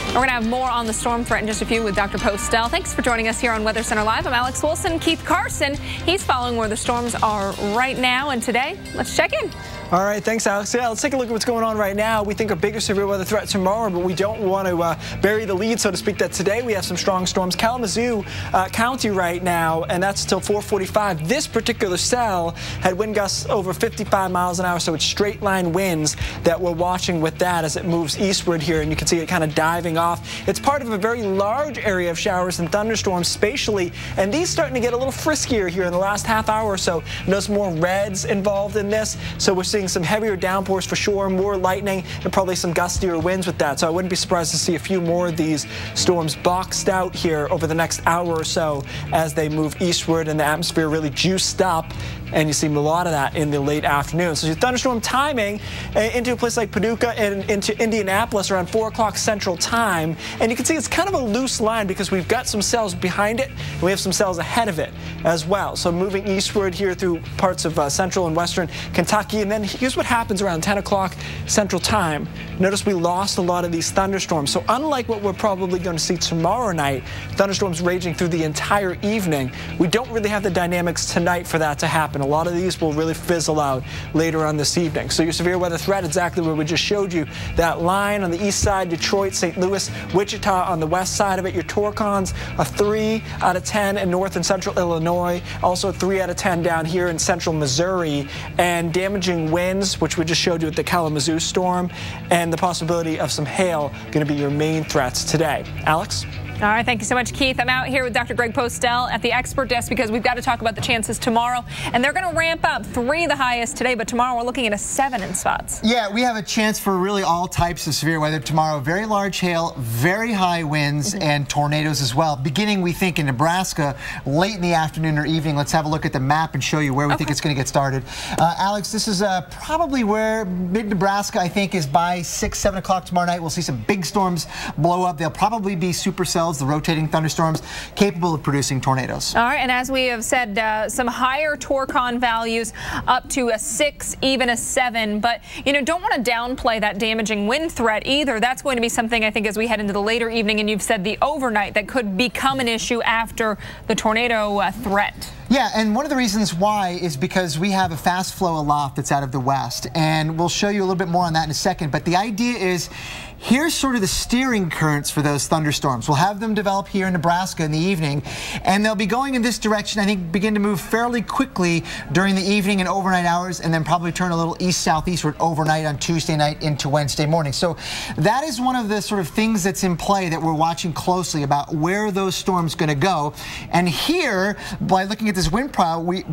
[SPEAKER 1] We're going to have more on the storm threat in just a few with Dr. Postel. Thanks for joining us here on Weather Center Live. I'm Alex Wilson. Keith Carson, he's following where the storms are right now. And today, let's check in.
[SPEAKER 2] All right, thanks, Alex. Yeah, let's take a look at what's going on right now. We think a bigger severe weather threat tomorrow, but we don't want to bury the lead, so to speak, that today we have some strong storms. Kalamazoo County right now, and that's till 4:45. This particular cell had wind gusts over 55 miles an hour, so it's straight line winds that we're watching with that as it moves eastward here, and you can see it kind of diving off. It's part of a very large area of showers and thunderstorms spatially, and these starting to get a little friskier here in the last half hour or so. Notice more reds involved in this, so we're seeing some heavier downpours for sure, more lightning, and probably some gustier winds with that. So I wouldn't be surprised to see a few more of these storms boxed out here over the next hour or so as they move eastward and the atmosphere really juiced up. And you see a lot of that in the late afternoon. So your thunderstorm timing into a place like Paducah and into Indianapolis around 4 o'clock Central Time. And you can see it's kind of a loose line because we've got some cells behind it and we have some cells ahead of it as well. So moving eastward here through parts of central and western Kentucky. And then here's what happens around 10 o'clock Central Time. Notice we lost a lot of these thunderstorms. So unlike what we're probably going to see tomorrow night, thunderstorms raging through the entire evening, we don't really have the dynamics tonight for that to happen. A lot of these will really fizzle out later on this evening. So your severe weather threat, exactly where we just showed you that line on the east side, Detroit, St. Louis, Wichita on the west side of it. Your Torcons, a 3 out of 10 in north and central Illinois. Also 3 out of 10 down here in central Missouri. And damaging winds, which we just showed you with the Kalamazoo storm, and the possibility of some hail going to be your main threats today. Alex?
[SPEAKER 1] All right, thank you so much, Keith. I'm out here with Dr. Greg Postel at the expert desk because we've got to talk about the chances tomorrow. And they're going to ramp up 3 the highest today, but tomorrow we're looking at a 7 in spots.
[SPEAKER 5] Yeah, we have a chance for really all types of severe weather tomorrow. Very large hail, very high winds, and tornadoes as well. Beginning, we think, in Nebraska late in the afternoon or evening. Let's have a look at the map and show you where we think it's going to get started. Alex, this is probably where mid-Nebraska, I think, is by 6, 7 o'clock tomorrow night. We'll see some big storms blow up. They'll probably be supercells, the rotating thunderstorms, capable of producing tornadoes.
[SPEAKER 1] All right, and as we have said, some higher Torcon values up to a 6, even a 7. But, you know, don't want to downplay that damaging wind threat either. That's going to be something, I think, as we head into the later evening, and you've said the overnight, that could become an issue after the tornado threat.
[SPEAKER 5] Yeah, and one of the reasons why is because we have a fast flow aloft that's out of the west, and we'll show you a little bit more on that in a second. But the idea is, here's sort of the steering currents for those thunderstorms. We'll have them develop here in Nebraska in the evening, and they'll be going in this direction, I think, begin to move fairly quickly during the evening and overnight hours, and then probably turn a little east-southeastward overnight on Tuesday night into Wednesday morning. So that is one of the sort of things that's in play that we're watching closely about where those storms going to go. And here, by looking at this wind profile, we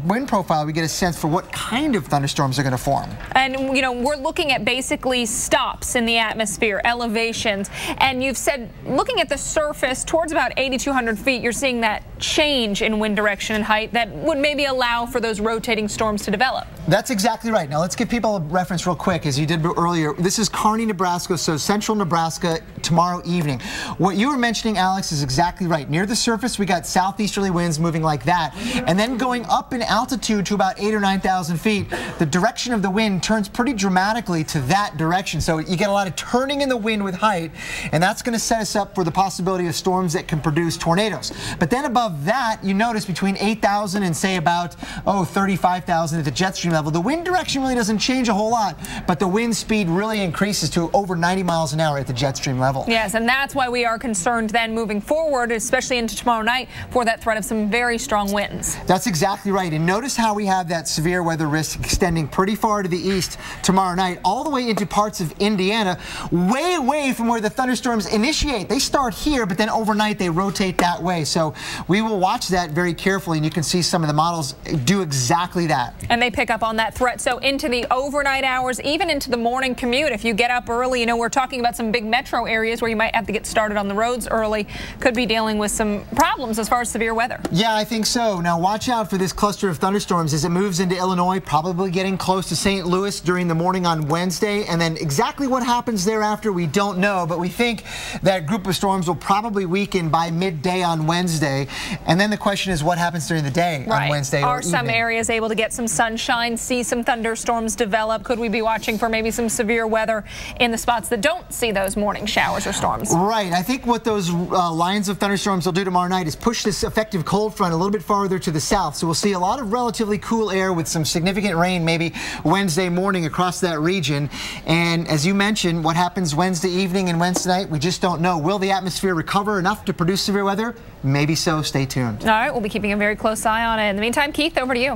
[SPEAKER 5] get a sense for what kind of thunderstorms are going to form.
[SPEAKER 1] And, you know, we're looking at basically stops in the atmosphere, elevations, and you've said, looking at the surface towards about 8,200 feet, you're seeing that change in wind direction and height that would maybe allow for those rotating storms to develop.
[SPEAKER 5] That's exactly right. Now let's give people a reference real quick, as you did earlier. This is Kearney, Nebraska, so central Nebraska tomorrow evening. What you were mentioning, Alex, is exactly right. Near the surface, we got southeasterly winds moving like that, and then going up in altitude to about 8,000 or 9,000 feet, the direction of the wind turns pretty dramatically to that direction. So you get a lot of turning in the wind with height, and that's going to set us up for the possibility of storms that can produce tornadoes. But then above that, you notice between 8,000 and say about 35,000 at the jet stream level, the wind direction really doesn't change a whole lot, but the wind speed really increases to over 90 miles an hour at the jet stream level.
[SPEAKER 1] Yes, and that's why we are concerned then moving forward, especially into tomorrow night, for that threat of some very strong winds.
[SPEAKER 5] That's exactly right. And notice how we have that severe weather risk extending pretty far to the east tomorrow night, all the way into parts of Indiana, way away from where the thunderstorms initiate. They start here, but then overnight they rotate that way. So we will watch that very carefully, and you can see some of the models do exactly that.
[SPEAKER 1] And they pick up on that threat. So into the overnight hours, even into the morning commute, if you get up early, you know, we're talking about some big metro areas where you might have to get started on the roads early, could be dealing with some problems as far as severe weather.
[SPEAKER 5] Yeah, I think so. Now watch out for this cluster of thunderstorms as it moves into Illinois, probably getting close to St. Louis during the morning on Wednesday, and then exactly what happens thereafter we don't know, but we think that group of storms will probably weaken by midday on Wednesday, and then the question is what happens during the day on Wednesday or
[SPEAKER 1] Are some areas able to get some sunshine, see some thunderstorms develop? Could we be watching for maybe some severe weather in the spots that don't see those morning showers or storms?
[SPEAKER 5] Right. I think what those lines of thunderstorms will do tomorrow night is push this effective cold front a little bit farther to the south, so we'll see a lot of relatively cool air with some significant rain maybe Wednesday morning across that region. And as you mentioned, what happens Wednesday evening and Wednesday night, we just don't know. Will the atmosphere recover enough to produce severe weather? Maybe so. Stay tuned.
[SPEAKER 1] All right, we'll be keeping a very close eye on it. In the meantime, Keith, over to you.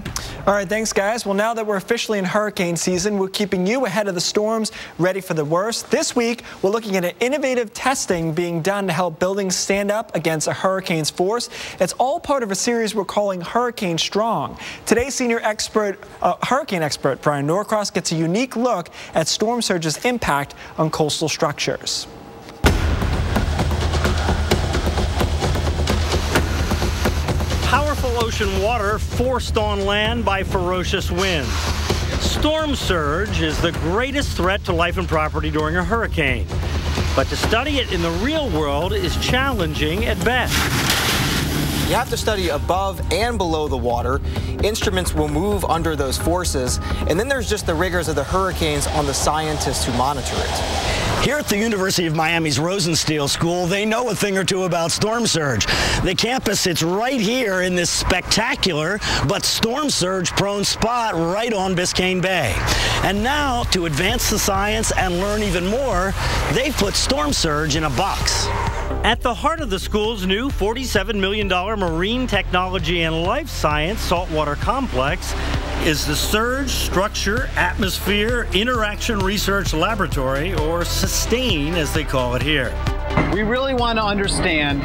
[SPEAKER 2] All right, thanks, guys. Well, now that we're officially in hurricane season, we're keeping you ahead of the storms, ready for the worst. This week, we're looking at an innovative testing being done to help buildings stand up against a hurricane's force. It's all part of a series we're calling Hurricane Strong. Today's senior hurricane expert, Brian Norcross, gets a unique look at storm surge's impact on coastal structures.
[SPEAKER 9] Powerful ocean water forced on land by ferocious winds. Storm surge is the greatest threat to life and property during a hurricane. But to study it in the real world is challenging at best.
[SPEAKER 11] You have to study above and below the water. Instruments will move under those forces. And then there's just the rigors of the hurricanes on the scientists who monitor it.
[SPEAKER 12] Here at the University of Miami's Rosenstiel School, they know a thing or two about storm surge. The campus sits right here in this spectacular but storm surge prone spot right on Biscayne Bay. And now, to advance the science and learn even more, they've put storm surge in a box.
[SPEAKER 9] At the heart of the school's new $47 million Marine Technology and Life Science Saltwater Complex is the Surge Structure Atmosphere Interaction Research Laboratory, or SUSTAIN as they call it here.
[SPEAKER 14] We really want to understand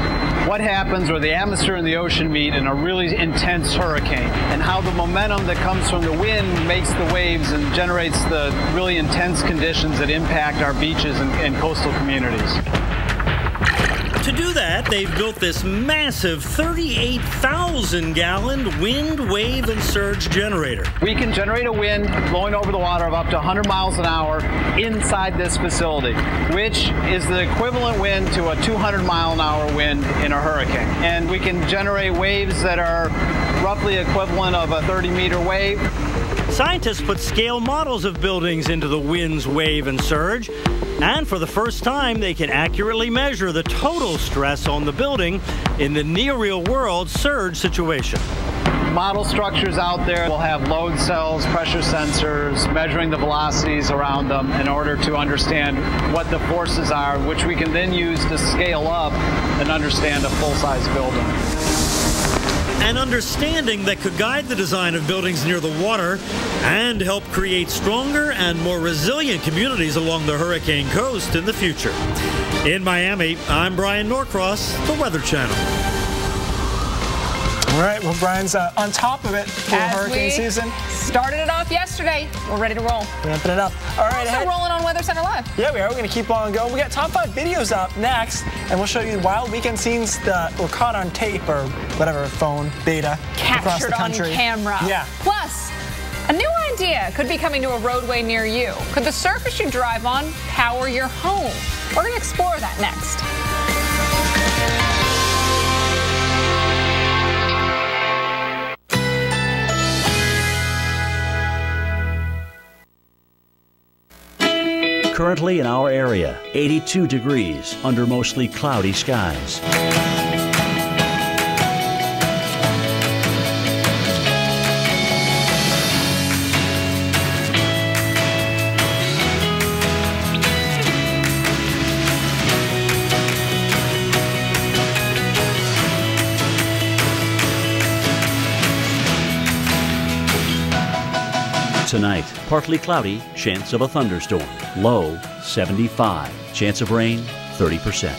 [SPEAKER 14] what happens where the atmosphere and the ocean meet in a really intense hurricane, and how the momentum that comes from the wind makes the waves and generates the really intense conditions that impact our beaches and coastal communities.
[SPEAKER 9] To do that, they've built this massive 38,000-gallon wind, wave, and surge generator.
[SPEAKER 14] We can generate a wind blowing over the water of up to 100 miles an hour inside this facility, which is the equivalent wind to a 200-mile-an-hour wind in a hurricane. And we can generate waves that are roughly equivalent of a 30-meter wave.
[SPEAKER 9] Scientists put scale models of buildings into the winds, wave, and surge. And for the first time, they can accurately measure the total stress on the building in the near-real world surge situation.
[SPEAKER 14] Model structures out there will have load cells, pressure sensors, measuring the velocities around them in order to understand what the forces are, which we can then use to scale up and understand a full-size building.
[SPEAKER 9] An understanding that could guide the design of buildings near the water and help create stronger and more resilient communities along the hurricane coast in the future. In Miami, I'm Brian Norcross, the Weather Channel.
[SPEAKER 2] All right, well, Brian's on top of it for hurricane season.
[SPEAKER 1] Started it off yesterday. We're ready to roll.
[SPEAKER 2] Ramping it up. All right,
[SPEAKER 1] we're also rolling on Weather Center Live.
[SPEAKER 2] Yeah, we are. We're going to keep on going. We got top 5 videos up next, and we'll show you wild weekend scenes that were caught on tape or whatever, phone, beta, across the country.
[SPEAKER 1] Captured on camera.
[SPEAKER 2] Yeah.
[SPEAKER 1] Plus, a new idea could be coming to a roadway near you. Could the surface you drive on power your home? We're going to explore that next.
[SPEAKER 20] Currently in our area, 82 degrees under mostly cloudy skies. Tonight, partly cloudy, chance of a thunderstorm. Low, 75. Chance of rain, 30%.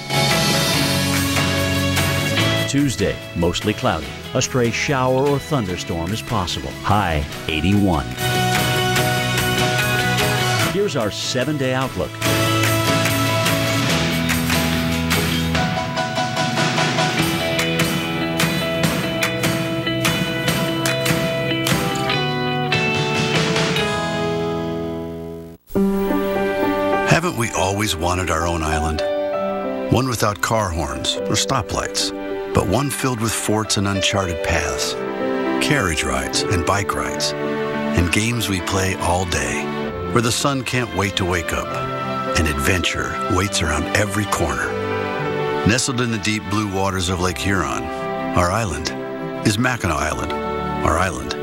[SPEAKER 20] Tuesday, mostly cloudy. A stray shower or thunderstorm is possible. High, 81. Here's our 7-day outlook.
[SPEAKER 25] Haven't we always wanted our own island? One without car horns or stoplights, but one filled with forts and uncharted paths, carriage rides and bike rides, and games we play all day, where the sun can't wait to wake up, and adventure waits around every corner. Nestled in the deep blue waters of Lake Huron, our island is Mackinac Island. Our island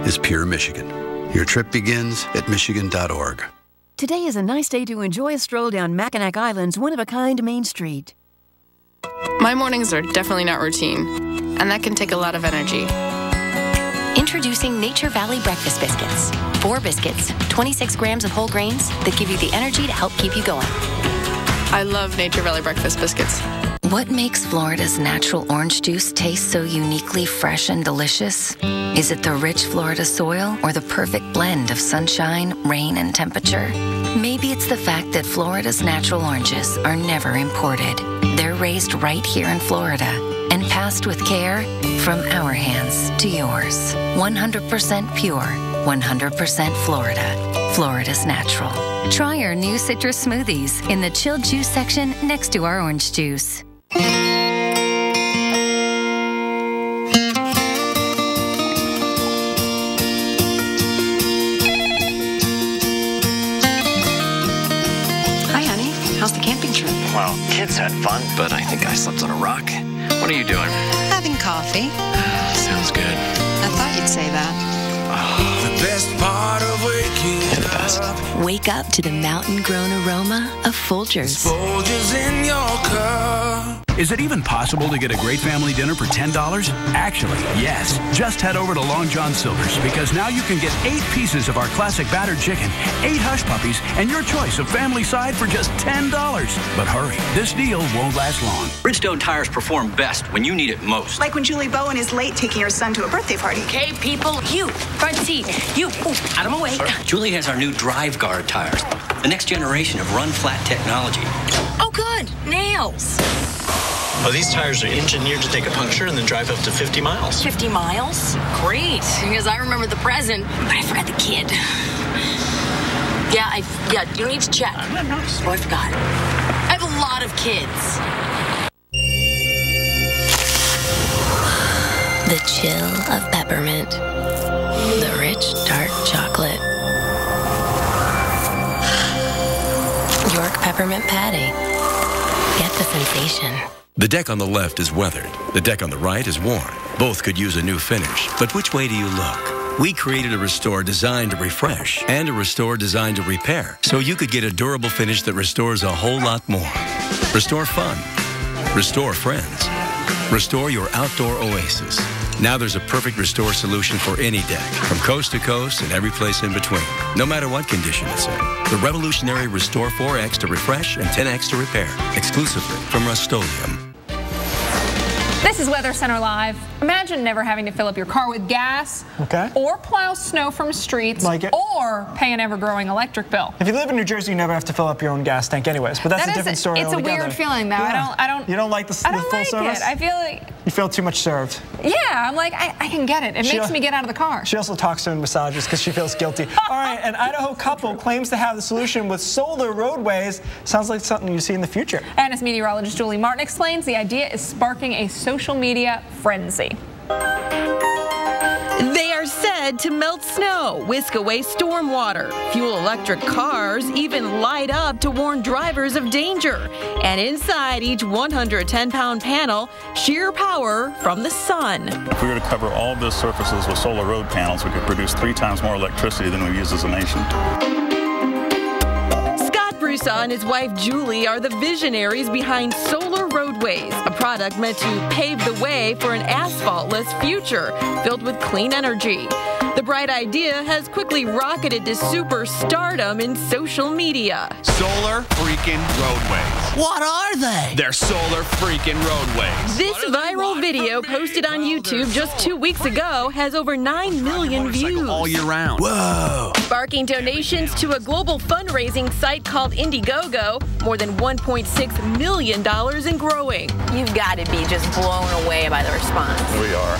[SPEAKER 25] is pure Michigan. Your trip begins at Michigan.org.
[SPEAKER 4] Today is a nice day to enjoy a stroll down Mackinac Island's one-of-a-kind Main Street.
[SPEAKER 3] My mornings are definitely not routine, and that can take a lot of energy.
[SPEAKER 24] Introducing Nature Valley Breakfast Biscuits. 4 biscuits, 26 grams of whole grains that give you the energy to help keep you going.
[SPEAKER 3] I love Nature Valley Breakfast Biscuits.
[SPEAKER 7] What makes Florida's natural orange juice taste so uniquely fresh and delicious? Is it the rich Florida soil or the perfect blend of sunshine, rain, and temperature? Maybe it's the fact that Florida's natural oranges are never imported. They're raised right here in Florida and passed with care from our hands to yours. 100% pure, 100% Florida. Florida's natural. Try our new citrus smoothies in the chilled juice section next to our orange juice.
[SPEAKER 24] Hi, honey. How's the camping trip?
[SPEAKER 13] Well, kids had fun, but I think I slept on a rock. What are you doing?
[SPEAKER 24] Having coffee.
[SPEAKER 13] Sounds good.
[SPEAKER 24] I thought you'd say that.
[SPEAKER 10] The best part of waking
[SPEAKER 13] You're the best.
[SPEAKER 7] Wake up to the mountain-grown aroma of Folgers.
[SPEAKER 10] Folgers in your cup.
[SPEAKER 15] Is it even possible to get a great family dinner for $10? Actually, yes. Just head over to Long John Silver's because now you can get 8 pieces of our classic battered chicken, 8 hush puppies, and your choice of family side for just $10. But hurry, this deal won't last long.
[SPEAKER 17] Bridgestone tires perform best when you need it most.
[SPEAKER 18] Like when Julie Bowen is late taking her son to a birthday party.
[SPEAKER 24] Okay, people, you, front seat, you, out of my way.
[SPEAKER 17] Julie has our new Drive Guard tires, the next generation of run flat technology.
[SPEAKER 24] Oh, good, nails.
[SPEAKER 17] Oh, these tires are engineered to take a puncture and then drive up to 50 miles.
[SPEAKER 24] 50 miles? Great, because I remember the present, but I forgot the kid. Yeah, you need to check. Oh, I forgot. I have a lot of kids.
[SPEAKER 7] The chill of peppermint. The rich, dark chocolate. York peppermint patty. Get the sensation.
[SPEAKER 26] The deck on the left is weathered. The deck on the right is worn. Both could use a new finish. But which way do you look? We created a Restore designed to refresh and a Restore designed to repair, so you could get a durable finish that restores a whole lot more. Restore fun. Restore friends. Restore your outdoor oasis. Now there's a perfect Restore solution for any deck, from coast to coast and every place in between, no matter what condition it's in. The revolutionary Restore 4X to refresh and 10X to repair, exclusively from Rust-Oleum.
[SPEAKER 1] This is Weather Center Live. Imagine never having to fill up your car with gas, or plow snow from streets, or pay an ever-growing electric bill.
[SPEAKER 2] If you live in New Jersey, you never have to fill up your own gas tank anyways, but that's a different story
[SPEAKER 1] It's
[SPEAKER 2] altogether.
[SPEAKER 1] a weird feeling, though.
[SPEAKER 2] Yeah.
[SPEAKER 1] I don't.
[SPEAKER 2] You don't like the full service?
[SPEAKER 1] I feel like.
[SPEAKER 2] You feel too much served.
[SPEAKER 1] Yeah, I'm like, I can get it. It makes me get out of the car.
[SPEAKER 2] She also talks to massages because she feels guilty. All right, an Idaho couple claims to have the solution with solar roadways. Sounds like something you see in the future.
[SPEAKER 1] And as meteorologist Julie Martin explains, the idea is sparking a social media frenzy.
[SPEAKER 28] They are said to melt snow, whisk away storm water, fuel electric cars, even light up to warn drivers of danger. And inside each 110-pound panel, sheer power from the sun.
[SPEAKER 29] If we were to cover all of those surfaces with solar road panels, we could produce 3 times more electricity than we use as a nation.
[SPEAKER 28] Broussard and his wife Julie are the visionaries behind Solar Roadways, a product meant to pave the way for an asphaltless future filled with clean energy. The bright idea has quickly rocketed to superstardom in social media.
[SPEAKER 30] Solar freaking roadways.
[SPEAKER 28] What are they?
[SPEAKER 30] They're solar freaking roadways.
[SPEAKER 28] This viral video posted on YouTube just 2 weeks ago has over 9 million views.
[SPEAKER 30] All year round.
[SPEAKER 28] Whoa. Sparking donations to a global fundraising site called Indiegogo, more than $1.6 million and growing.
[SPEAKER 24] You've got to be just blown away by the response.
[SPEAKER 29] We are.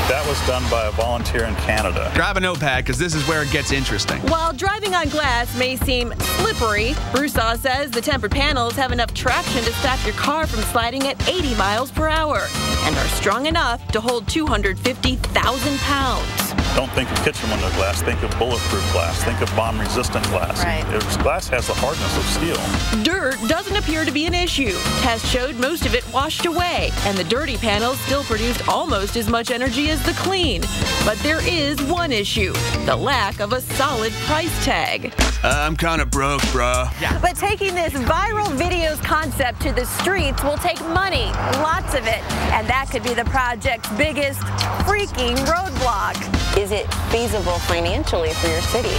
[SPEAKER 29] That was done by a volunteer in Canada.
[SPEAKER 30] Grab a notepad, because this is where it gets interesting.
[SPEAKER 28] While driving on glass may seem slippery, Broussard says the tempered panels have enough traction to stop your car from sliding at 80 miles per hour and are strong enough to hold 250,000 pounds.
[SPEAKER 29] Don't think of kitchen window glass. Think of bulletproof glass. Think of bomb-resistant glass.
[SPEAKER 28] Right.
[SPEAKER 29] Glass has the hardness of steel.
[SPEAKER 28] Dirt doesn't appear to be an issue. Tests showed most of it washed away, and the dirty panels still produced almost as much energy as the clean. But there is one issue, the lack of a solid price tag.
[SPEAKER 30] I'm kind of broke, bro.
[SPEAKER 5] But taking this viral videos concept to the streets will take money, lots of it, and that could be the project's biggest freaking roadblock.
[SPEAKER 6] Is it feasible financially for your city?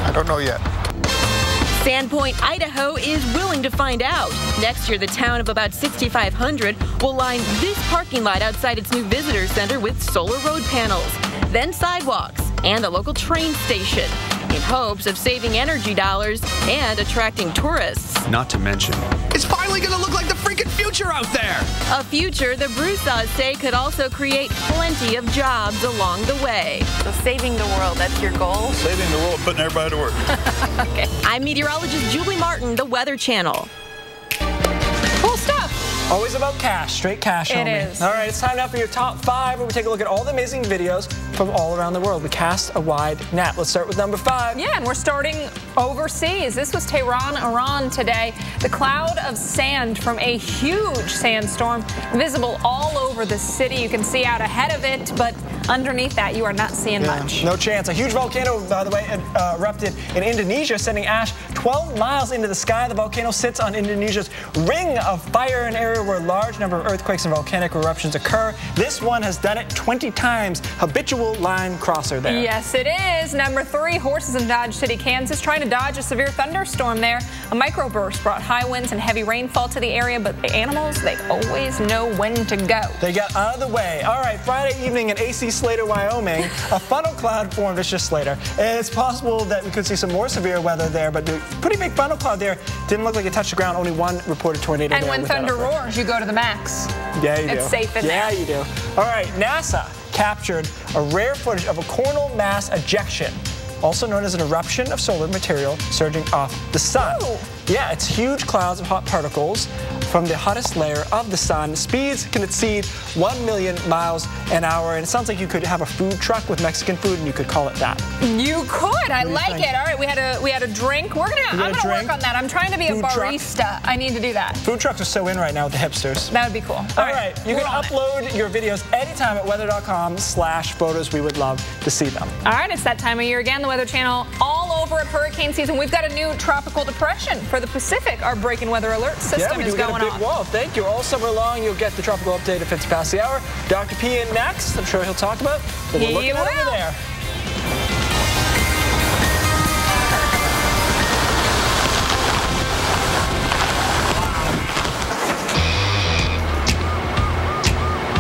[SPEAKER 8] I don't know yet.
[SPEAKER 28] Sandpoint, Idaho is willing to find out. Next year, the town of about 6,500 will line this parking lot outside its new visitor center with solar road panels, then sidewalks, and a local train station, in hopes of saving energy dollars and attracting tourists.
[SPEAKER 30] Not to mention, it's finally going to look like the freaking future out there.
[SPEAKER 28] A future the Broussards say could also create plenty of jobs along the way.
[SPEAKER 5] So saving the world, that's your goal?
[SPEAKER 29] Saving the world, putting everybody to work.
[SPEAKER 28] Okay. I'm meteorologist Julie Martin, the Weather Channel.
[SPEAKER 1] Cool stuff.
[SPEAKER 2] Always about cash, straight cash.
[SPEAKER 1] It is.
[SPEAKER 2] All right, it's time now for your top 5, where we take a look at all the amazing videos from all around the world. We cast a wide net. Let's start with number 5.
[SPEAKER 1] Yeah, and we're starting overseas. This was Tehran, Iran today. The cloud of sand from a huge sandstorm visible all over the city. You can see out ahead of it, but underneath that, you are not seeing much.
[SPEAKER 2] No chance. A huge volcano, by the way, erupted in Indonesia, sending ash 12 miles into the sky. The volcano sits on Indonesia's ring of fire, an area where a large number of earthquakes and volcanic eruptions occur. This one has done it 20 times. Habitual line crosser there.
[SPEAKER 1] Yes, it is. Number 3, horses in Dodge City, Kansas, trying to dodge a severe thunderstorm there. A microburst brought high winds and heavy rainfall to the area, but the animals, they always know when to go.
[SPEAKER 2] They got out of the way. All right, Friday evening in AC Slater, Wyoming, a funnel cloud formed. It's just Slater. And it's possible that we could see some more severe weather there, but the pretty big funnel cloud there didn't look like it touched the ground. Only one reported tornado
[SPEAKER 1] and
[SPEAKER 2] there.
[SPEAKER 1] And when thunder roars, you go to the max.
[SPEAKER 2] Yeah, you do.
[SPEAKER 1] It's safe in there.
[SPEAKER 2] Yeah, you do. All right, NASA captured a rare footage of a coronal mass ejection, also known as an eruption of solar material surging off the sun.
[SPEAKER 1] Ooh.
[SPEAKER 2] Yeah, it's huge clouds of hot particles from the hottest layer of the sun. Speeds can exceed 1 million miles an hour, and it sounds like you could have a food truck with Mexican food, and you could call it that.
[SPEAKER 1] You could. I like it. All right, we had a drink. I'm gonna work on that. I'm trying to be a barista. I need to do that.
[SPEAKER 2] Food trucks are so in right now with the hipsters.
[SPEAKER 1] That would be cool.
[SPEAKER 2] All right, you can upload your videos anytime at weather.com/photos. We would love to see them.
[SPEAKER 1] All right, it's that time of year again. The Weather Channel all over at hurricane season. We've got a new tropical depression for the Pacific. Our breaking weather alert system is going on.
[SPEAKER 2] Big wall. Thank you. All summer long, you'll get the tropical update if it's past the hour. Dr. P in next. I'm sure he'll talk about it. But we're looking at over there.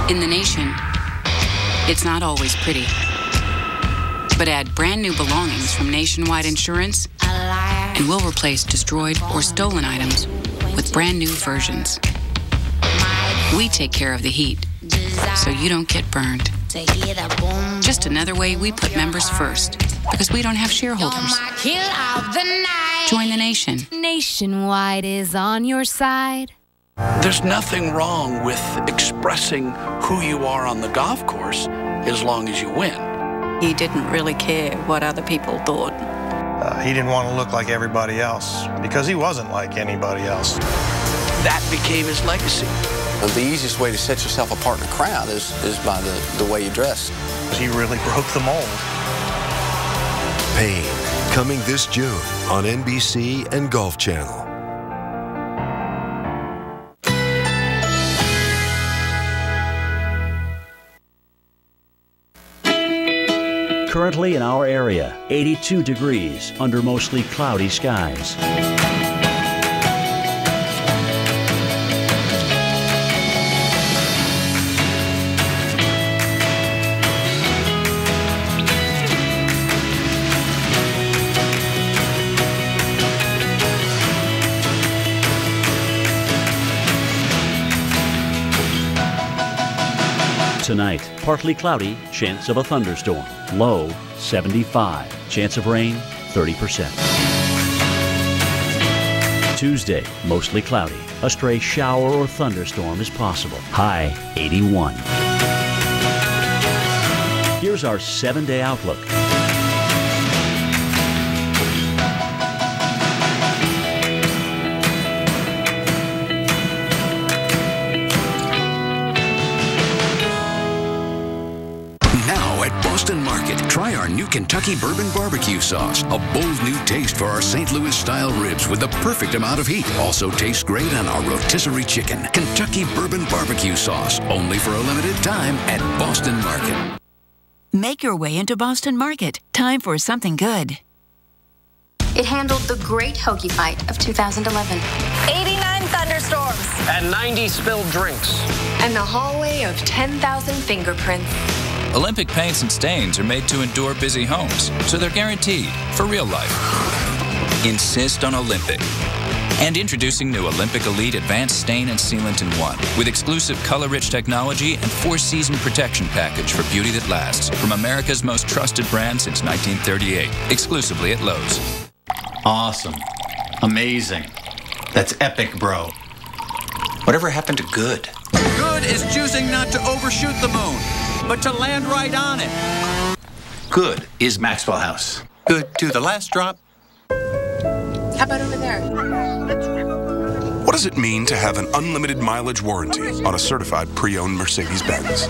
[SPEAKER 11] In the nation, it's not always pretty. But add brand new belongings from Nationwide Insurance, and we'll replace destroyed or stolen items with brand new versions. We take care of the heat, so you don't get burned. Just another way we put members first, because we don't have shareholders. Join the nation.
[SPEAKER 16] Nationwide is on your side.
[SPEAKER 19] There's nothing wrong with expressing who you are on the golf course as long as you win.
[SPEAKER 24] He didn't really care what other people thought.
[SPEAKER 8] He didn't want to look like everybody else because he wasn't like anybody else.
[SPEAKER 19] That became his legacy.
[SPEAKER 21] The easiest way to set yourself apart in a crowd is by the way you dress.
[SPEAKER 8] He really broke the mold.
[SPEAKER 22] Pain, coming this June on NBC and Golf Channel.
[SPEAKER 20] Currently in our area, 82 degrees under mostly cloudy skies. Tonight, partly cloudy, chance of a thunderstorm. Low, 75. Chance of rain, 30%. Tuesday, mostly cloudy. A stray shower or thunderstorm is possible. High, 81. here's our 7-day outlook.
[SPEAKER 3] Boston Market. Try our new Kentucky Bourbon Barbecue Sauce. A bold new taste for our St. Louis-style ribs with the perfect amount of heat. Also tastes great on our rotisserie chicken. Kentucky Bourbon Barbecue Sauce. Only for a limited time at Boston Market.
[SPEAKER 4] Make your way into Boston Market. Time for something good.
[SPEAKER 9] It handled the Great Hoagie Fight of 2011.
[SPEAKER 5] 89 thunderstorms.
[SPEAKER 10] And 90 spilled drinks.
[SPEAKER 9] And the hallway of 10,000 fingerprints.
[SPEAKER 12] Olympic paints and stains are made to endure busy homes, so they're guaranteed for real life. Insist on Olympic. And introducing new Olympic Elite Advanced Stain and Sealant in 1 with exclusive color-rich technology and 4-season protection package for beauty that lasts from America's most trusted brand since 1938, exclusively at Lowe's.
[SPEAKER 13] Awesome. Amazing. That's epic, bro. Whatever happened to good?
[SPEAKER 14] Good is choosing not to overshoot the moon, but to land right on it.
[SPEAKER 13] Good is Maxwell House.
[SPEAKER 14] Good to the last drop.
[SPEAKER 9] How about over there?
[SPEAKER 23] What does it mean to have an unlimited mileage warranty on a certified pre-owned Mercedes-Benz?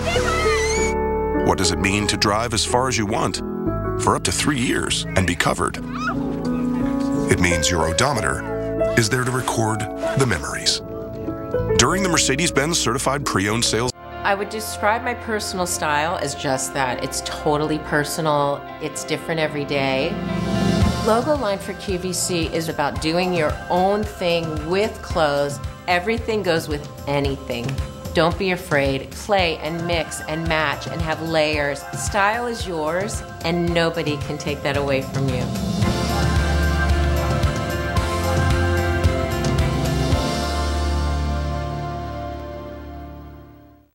[SPEAKER 23] What does it mean to drive as far as you want for up to 3 years and be covered? It means your odometer is there to record the memories. During the Mercedes-Benz certified pre-owned sales,
[SPEAKER 25] I would describe my personal style as just that. It's totally personal. It's different every day. Logo line for QVC is about doing your own thing with clothes. Everything goes with anything. Don't be afraid. Play and mix and match and have layers. Style is yours, and nobody can take that away from you.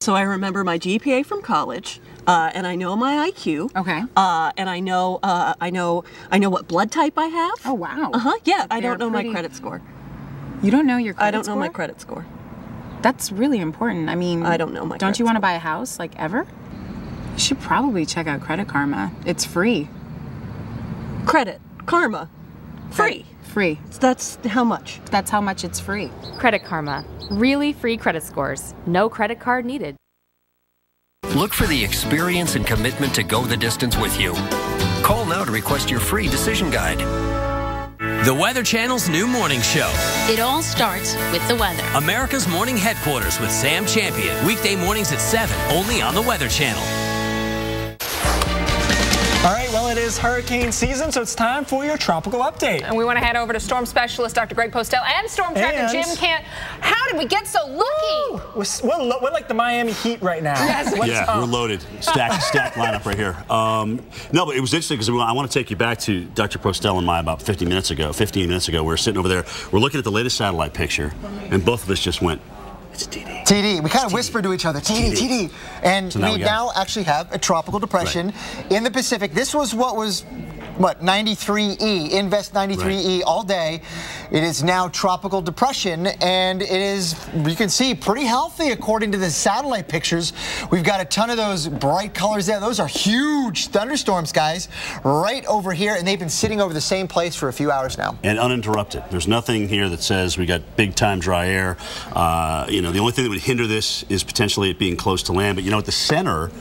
[SPEAKER 27] So I remember my GPA from college, and I know my IQ.
[SPEAKER 1] Okay.
[SPEAKER 27] And I know what blood type I have.
[SPEAKER 1] Oh wow.
[SPEAKER 27] Yeah. I don't know my credit score.
[SPEAKER 1] You don't know your credit score?
[SPEAKER 27] I don't know my credit score.
[SPEAKER 1] That's really important. I mean,
[SPEAKER 27] I don't know my.
[SPEAKER 1] Don't you want to buy a house like ever? You should probably check out Credit Karma. It's free.
[SPEAKER 27] Credit Karma, free.
[SPEAKER 1] Free.
[SPEAKER 27] That's how much?
[SPEAKER 1] That's how much it's free.
[SPEAKER 31] Credit Karma. Really free credit scores. No credit card needed.
[SPEAKER 32] Look for the experience and commitment to go the distance with you. Call now to request your free decision guide.
[SPEAKER 33] The Weather Channel's new morning show.
[SPEAKER 24] It all starts with the weather.
[SPEAKER 33] America's morning headquarters with Sam Champion. Weekday mornings at 7, only on the Weather Channel.
[SPEAKER 2] All right, well, it is hurricane season, so it's time for your tropical update.
[SPEAKER 1] And we want to head over to storm specialist Dr. Greg Postel and storm tracker Jim Kent. How did we get so lucky?
[SPEAKER 2] We're like the Miami Heat right now.
[SPEAKER 1] Yes.
[SPEAKER 20] We're loaded. Stacked lineup right here. No, but it was interesting because I want to take you back to Dr. Postel and I about 15 minutes ago. We were sitting over there. We're looking at the latest satellite picture, and both of us just went, it's TD.
[SPEAKER 34] TD. We kind of whispered to each other, TD. And
[SPEAKER 20] so
[SPEAKER 34] we now actually have a tropical depression in the Pacific. This was what, 93E, Invest 93E all day. It is now tropical depression, and it is, you can see, pretty healthy according to the satellite pictures. We've got a ton of those bright colors there. Those are huge thunderstorms, guys, right over here, and they've been sitting over the same place for a few hours now.
[SPEAKER 20] And uninterrupted. There's nothing here that says we got big-time dry air. The only thing that would hinder this is potentially it being close to land, but at the center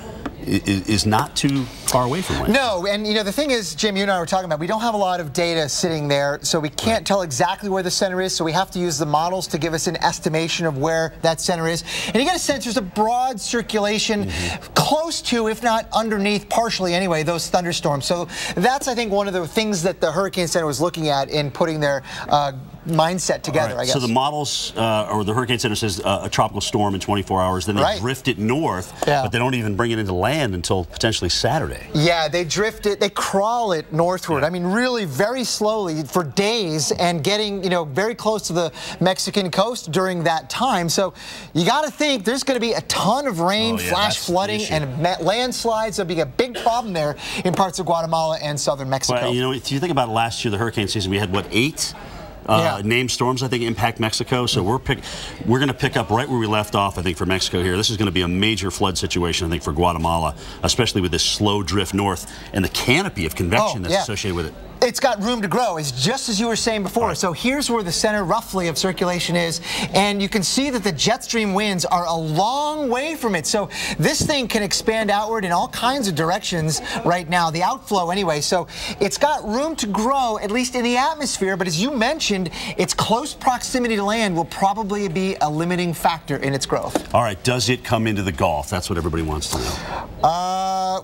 [SPEAKER 20] is not too far away from land.
[SPEAKER 34] No, and the thing is, Jim, you and I were talking about, we don't have a lot of data sitting there, so we can't tell exactly where the center is, so we have to use the models to give us an estimation of where that center is. And you get a sense there's a broad circulation close to, if not underneath, partially anyway, those thunderstorms. So that's, I think, one of the things that the Hurricane Center was looking at in putting their mindset together, I guess.
[SPEAKER 20] So the models, or the Hurricane Center says a tropical storm in 24 hours, then they drift it north, but they don't even bring it into land until potentially Saturday.
[SPEAKER 34] Yeah, they drift it, they crawl it northward. I mean, really very slowly for days, and getting, very close to the Mexican coast during that time. So you got to think there's going to be a ton of rain, flash flooding, and landslides. There'll be a big problem there in parts of Guatemala and southern Mexico.
[SPEAKER 20] Well, if you think about last year, the hurricane season, we had, what, 8 named storms, I think, impact Mexico. So we're going to pick up right where we left off, I think, for Mexico here. This is going to be a major flood situation, I think, for Guatemala, especially with this slow drift north and the canopy of convection that's associated with it.
[SPEAKER 34] It's got room to grow. It's just as you were saying before. So here's where the center roughly of circulation is, and you can see that the jet stream winds are a long way from it. So this thing can expand outward in all kinds of directions right now, the outflow anyway. So it's got room to grow, at least in the atmosphere, but as you mentioned, its close proximity to land will probably be a limiting factor in its growth.
[SPEAKER 20] All right, does it come into the Gulf? That's what everybody wants to know.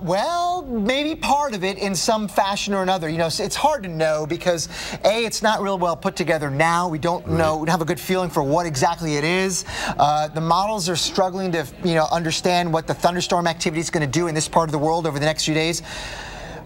[SPEAKER 34] Well, maybe part of it in some fashion or another. You know, it's hard to know because A, it's not real well put together now. We don't know, we don't have a good feeling for what exactly it is. The models are struggling to, understand what the thunderstorm activity is going to do in this part of the world over the next few days.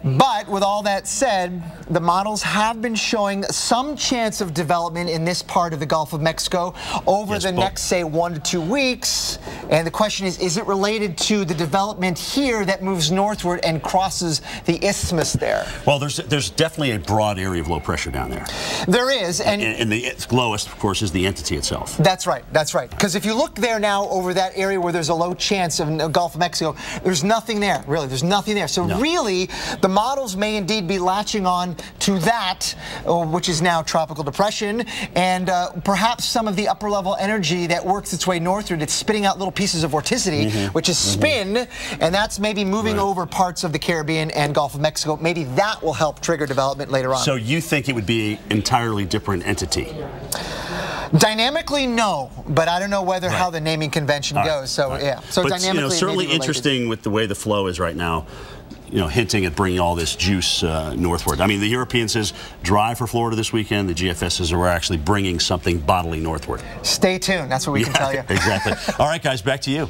[SPEAKER 34] But with all that said, the models have been showing some chance of development in this part of the Gulf of Mexico over the next, say, 1 to 2 weeks. And the question is it related to the development here that moves northward and crosses the isthmus there?
[SPEAKER 20] Well, there's definitely a broad area of low pressure down there.
[SPEAKER 34] There is.
[SPEAKER 20] And the lowest, of course, is the entity itself.
[SPEAKER 34] That's right. That's right. Because if you look there now over that area where there's a low chance of the Gulf of Mexico, there's nothing there, really. There's nothing there. So really, the models may indeed be latching on to that, which is now tropical depression, and perhaps some of the upper level energy that works its way northward. It's spitting out little pieces of vorticity, which is spin, and that's maybe moving over parts of the Caribbean and Gulf of Mexico. Maybe that will help trigger development later on.
[SPEAKER 20] So you think it would be an entirely different entity?
[SPEAKER 34] Dynamically, no, but I don't know whether how the naming convention goes. So yeah, so
[SPEAKER 20] but,
[SPEAKER 34] dynamically,
[SPEAKER 20] certainly interesting with the way the flow is right now. Hinting at bringing all this juice northward. I mean, the European says dry for Florida this weekend. The GFS says we're actually bringing something bodily northward.
[SPEAKER 34] Stay tuned. That's what we can tell you.
[SPEAKER 20] Exactly. All right, guys, back to you.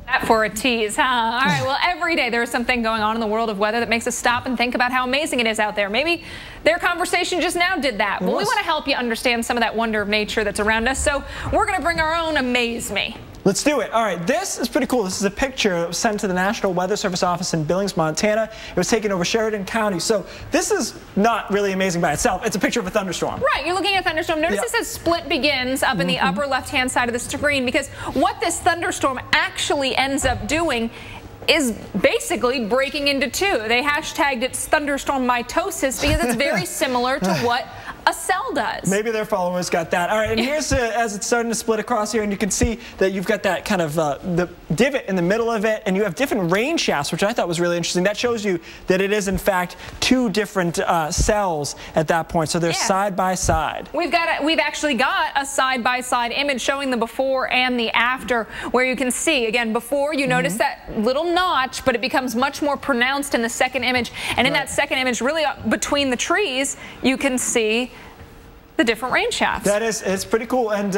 [SPEAKER 1] That for a tease, huh? All right, well, every day there's something going on in the world of weather that makes us stop and think about how amazing it is out there. Maybe their conversation just now did that. Well, we want to help you understand some of that wonder of nature that's around us, so we're going to bring our own Amaze Me.
[SPEAKER 2] Let's do it. All right, this is pretty cool. This is a picture that was sent to the National Weather Service office in Billings, Montana. It was taken over Sheridan County. So this is not really amazing by itself. It's a picture of a thunderstorm.
[SPEAKER 1] Right, you're looking at a thunderstorm. Notice it says split begins up in the upper left-hand side of the screen, because what this thunderstorm actually ends up doing is basically breaking into two. They hashtagged it thunderstorm mitosis because it's very similar to what a cell does.
[SPEAKER 2] Maybe their followers got that. All right, and here's as it's starting to split across here, and you can see that you've got that kind of the divot in the middle of it, and you have different rain shafts, which I thought was really interesting. That shows you that it is, in fact, two different cells at that point, so they're side by side.
[SPEAKER 1] We've actually got a side-by-side image showing the before and the after, where you can see, again, before you notice that little notch, but it becomes much more pronounced in the second image, and in that second image, really between the trees, you can see the different rain shafts.
[SPEAKER 2] That is, it's pretty cool, and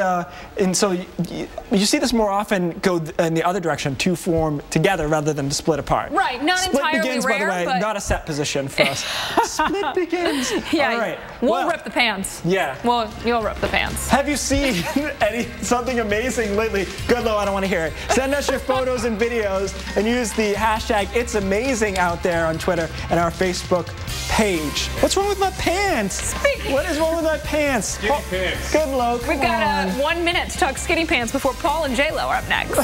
[SPEAKER 2] so you see this more often go in the other direction, to form together rather than to split apart.
[SPEAKER 1] Right, not
[SPEAKER 2] split
[SPEAKER 1] entirely
[SPEAKER 2] begins,
[SPEAKER 1] rare,
[SPEAKER 2] by the way,
[SPEAKER 1] but
[SPEAKER 2] not a set position for us. Split begins.
[SPEAKER 1] Yeah,
[SPEAKER 2] all right.
[SPEAKER 1] We'll rip the pants.
[SPEAKER 2] Yeah.
[SPEAKER 1] Well, you'll rip the pants.
[SPEAKER 2] Have you seen something amazing lately? Good, Lo, I don't want to hear it. Send us your photos and videos and use the hashtag #It'sAmazing out there on Twitter and our Facebook page. What's wrong with my pants? What is wrong with my pants?
[SPEAKER 6] Skinny pants.
[SPEAKER 2] Good, Lo.
[SPEAKER 1] We've got 1 minute to talk skinny pants before Paul and J-Lo are up next.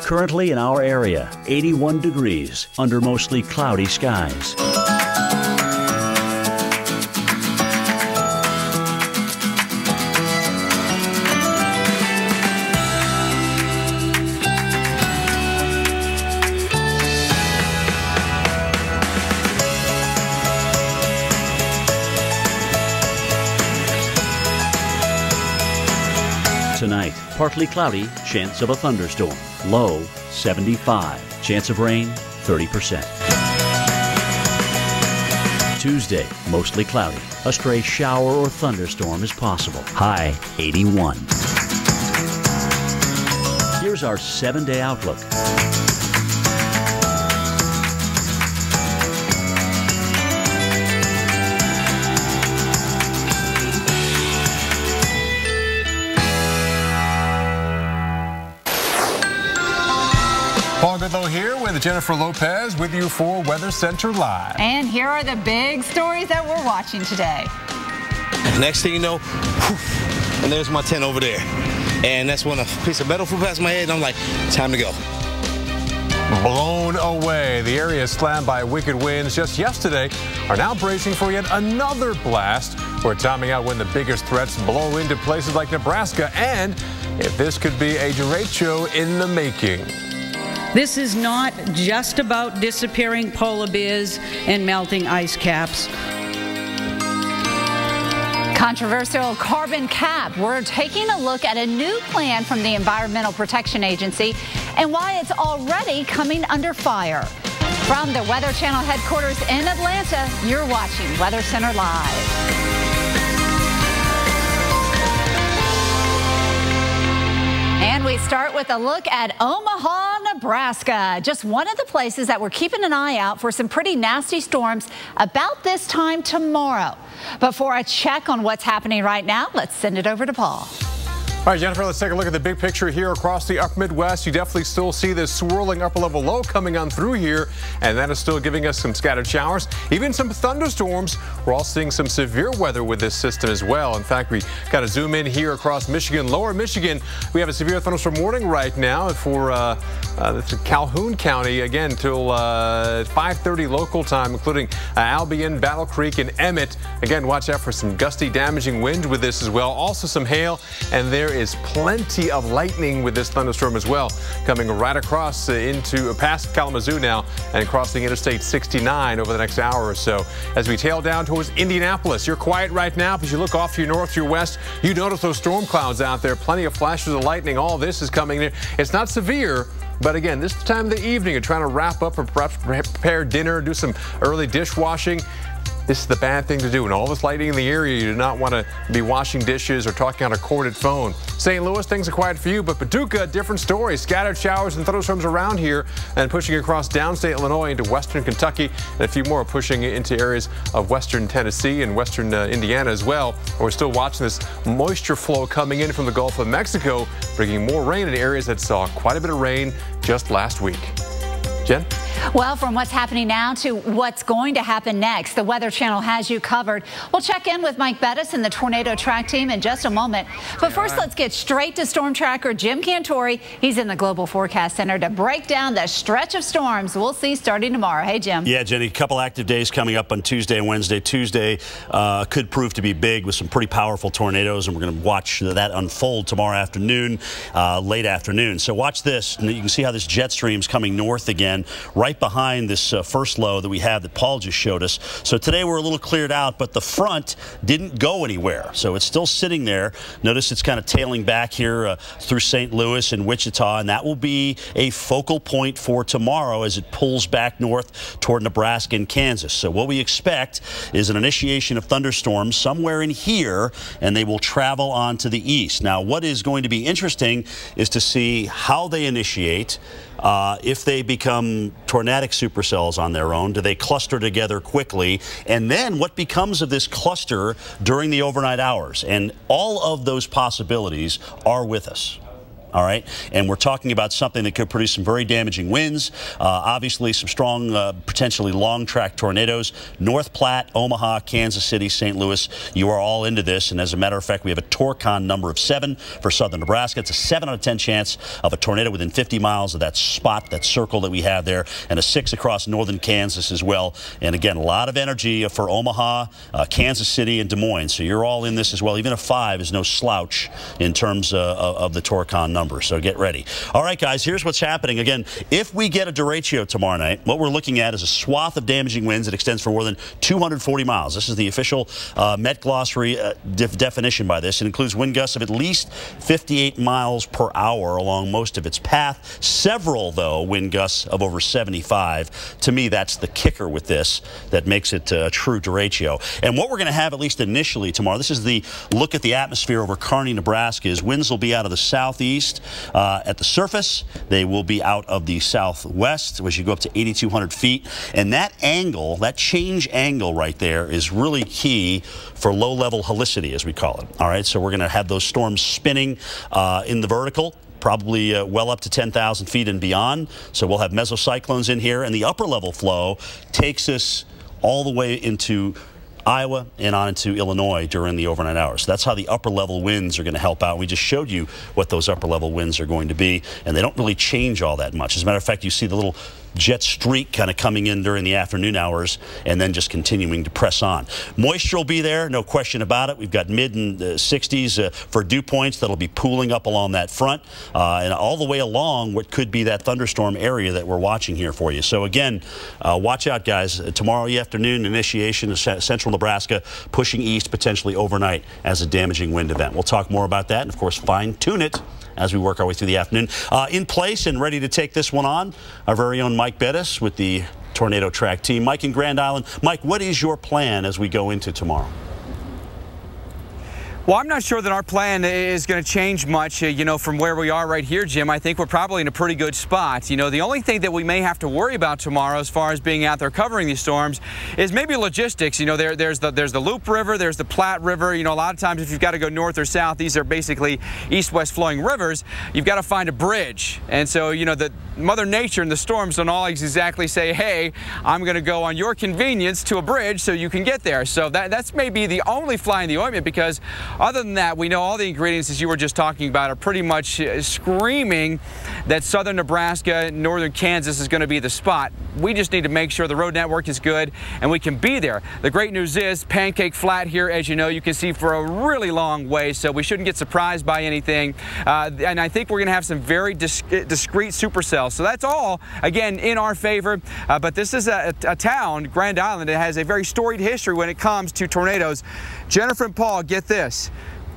[SPEAKER 7] Currently in our area, 81 degrees under mostly cloudy skies. Tonight, partly cloudy, chance of a thunderstorm. Low, 75. Chance of rain, 30%. Tuesday, mostly cloudy. A stray shower or thunderstorm is possible. High, 81. Here's our 7-day outlook.
[SPEAKER 6] Paul Goodlow here with Jennifer Lopez with you for Weather Center Live.
[SPEAKER 8] And here are the big stories that we're watching today.
[SPEAKER 11] Next thing you know, and there's my tent over there. And that's when a piece of metal flew past my head, and I'm like, time to go.
[SPEAKER 6] Blown away. The area is slammed by wicked winds just yesterday are now bracing for yet another blast. We're timing out when the biggest threats blow into places like Nebraska, and if this could be a derecho in the making.
[SPEAKER 15] This is not just about disappearing polar bears and melting ice caps.
[SPEAKER 8] Controversial carbon cap. We're taking a look at a new plan from the Environmental Protection Agency and why it's already coming under fire. From the Weather Channel headquarters in Atlanta, you're watching Weather Center Live. And we start with a look at Omaha, Nebraska. Just one of the places that we're keeping an eye out for some pretty nasty storms about this time tomorrow. But for a check on what's happening right now, let's send it over to Paul.
[SPEAKER 6] All right, Jennifer, let's take a look at the big picture here across the upper Midwest. You definitely still see this swirling upper level low coming on through here, and that is still giving us some scattered showers, even some thunderstorms. We're all seeing some severe weather with this system as well. In fact, we got to zoom in here across Michigan, lower Michigan. We have a severe thunderstorm warning right now for Calhoun County, again, till 5:30 local time, including Albion, Battle Creek, and Emmett. Again, watch out for some gusty, damaging wind with this as well. Also some hail, and there is plenty of lightning with this thunderstorm as well, coming right across into past Kalamazoo now and crossing Interstate 69 over the next hour or so. As we tail down towards Indianapolis, you're quiet right now, but as you look off to your north, to your west, you notice those storm clouds out there, plenty of flashes of lightning. All this is coming in. It's not severe, but again, this time of the evening, you're trying to wrap up or perhaps prepare dinner, do some early dishwashing. This is the bad thing to do. And all this lighting in the area, you do not want to be washing dishes or talking on a corded phone. St. Louis, things are quiet for you, but Paducah, different story. Scattered showers and thunderstorms around here and pushing across downstate Illinois into western Kentucky, and a few more pushing into areas of western Tennessee and western Indiana as well. We're still watching this moisture flow coming in from the Gulf of Mexico, bringing more rain in areas that saw quite a bit of rain just last week. Jen?
[SPEAKER 8] Well, from what's happening now to what's going to happen next, the Weather Channel has you covered. We'll check in with Mike Bettis and the Tornado Track team in just a moment. But first, let's get straight to storm tracker Jim Cantori. He's in the Global Forecast Center to break down the stretch of storms we'll see starting tomorrow. Hey, Jim.
[SPEAKER 20] Yeah, Jenny, a couple active days coming up on Tuesday and Wednesday. Tuesday could prove to be big with some pretty powerful tornadoes, and we're going to watch that unfold tomorrow afternoon, late afternoon. So watch this. And you can see how this jet stream's coming north again, right behind this first low that we have that Paul just showed us. So today we're a little cleared out, but the front didn't go anywhere. So it's still sitting there. Notice it's kind of tailing back here through St. Louis and Wichita, and that will be a focal point for tomorrow as it pulls back north toward Nebraska and Kansas. So what we expect is an initiation of thunderstorms somewhere in here, and they will travel on to the east. Now, what is going to be interesting is to see how they initiate. If they become tornadic supercells on their own, do they cluster together quickly? And then what becomes of this cluster during the overnight hours? And all of those possibilities are with us. All right, and we're talking about something that could produce some very damaging winds, obviously some strong, potentially long-track tornadoes. North Platte, Omaha, Kansas City, St. Louis, you are all into this, and as a matter of fact, we have a Torcon number of 7 for southern Nebraska. It's a 7 out of 10 chance of a tornado within 50 miles of that spot, that circle that we have there, and a 6 across northern Kansas as well. And again, a lot of energy for Omaha, Kansas City, and Des Moines, so you're all in this as well. Even a 5 is no slouch in terms of the Torcon number. So get ready. All right, guys, here's what's happening. Again, if we get a derecho tomorrow night, what we're looking at is a swath of damaging winds that extends for more than 240 miles. This is the official Met Glossary definition by this. It includes wind gusts of at least 58 miles per hour along most of its path. Several, though, wind gusts of over 75. To me, that's the kicker with this that makes it a true derecho. And what we're going to have, at least initially tomorrow, this is the look at the atmosphere over Kearney, Nebraska, is winds will be out of the southeast. At the surface, they will be out of the southwest, which you go up to 8,200 feet. And that angle, that change angle right there is really key for low-level helicity, as we call it. All right, so we're going to have those storms spinning in the vertical. probably well up to 10,000 feet and beyond. So we'll have mesocyclones in here, and the upper level flow takes us all the way into Iowa and on into Illinois during the overnight hours. So that's how the upper level winds are going to help out. We just showed you what those upper level winds are going to be, and they don't really change all that much. As a matter of fact, you see the little jet streak kind of coming in during the afternoon hours and then just continuing to press on. Moisture will be there, no question about it. We've got mid and 60s for dew points that'll be pooling up along that front and all the way along what could be that thunderstorm area that we're watching here for you. So again, watch out, guys. Tomorrow afternoon, initiation of central Nebraska, pushing east potentially overnight as a damaging wind event. We'll talk more about that and, of course, fine-tune it as we work our way through the afternoon. In place and ready to take this one on, our very own Mike Bettis with the Tornado Track team. Mike in Grand Island. Mike, what is your plan as we go into tomorrow?
[SPEAKER 3] Well, I'm not sure that our plan is going to change much, you know, from where we are right here, Jim. I think we're probably in a pretty good spot. You know, the only thing that we may have to worry about tomorrow as far as being out there covering these storms is maybe logistics. You know, there's the Loup River, there's the Platte River. You know, a lot of times if you've got to go north or south, these are basically east-west flowing rivers. You've got to find a bridge. And so, you know, the Mother Nature and the storms don't always exactly say, hey, I'm going to go on your convenience to a bridge so you can get there. So that's maybe the only fly in the ointment, because other than that, we know all the ingredients, as you were just talking about, are pretty much screaming that southern Nebraska, northern Kansas is going to be the spot. We just need to make sure the road network is good and we can be there. The great news is Pancake Flat here, as you know, you can see for a really long way, so we shouldn't get surprised by anything. And I think we're going to have some very discrete supercells. So that's all, again, in our favor. But this is a town, Grand Island, that has a very storied history when it comes to tornadoes. Jennifer and Paul, get this.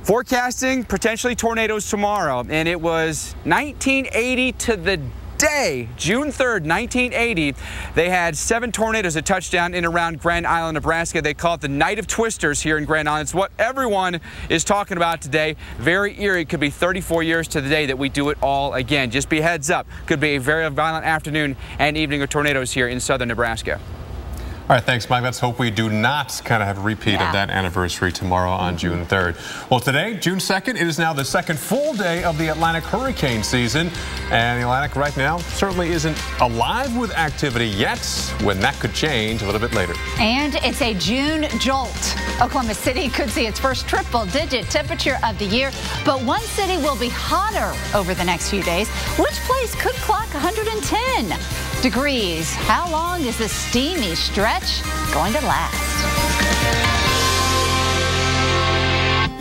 [SPEAKER 3] Forecasting potentially tornadoes tomorrow, and it was 1980 to the day, June 3rd, 1980, they had 7 tornadoes that touched down in and around Grand Island, Nebraska. They call it the Night of Twisters here in Grand Island. It's what everyone is talking about today. Very eerie. It could be 34 years to the day that we do it all again. Just be heads up. Could be a very violent afternoon and evening of tornadoes here in southern Nebraska.
[SPEAKER 6] All right, thanks, Mike. Let's hope we do not kind of have a repeat of that anniversary tomorrow on June 3rd. Well, today, June 2nd, it is now the second full day of the Atlantic hurricane season. And the Atlantic right now certainly isn't alive with activity yet, when that could change a little bit later.
[SPEAKER 8] And it's a June jolt. Oklahoma City could see its first triple-digit temperature of the year, but one city will be hotter over the next few days. Which place could clock 110 degrees? How long is this steamy stretch going to last?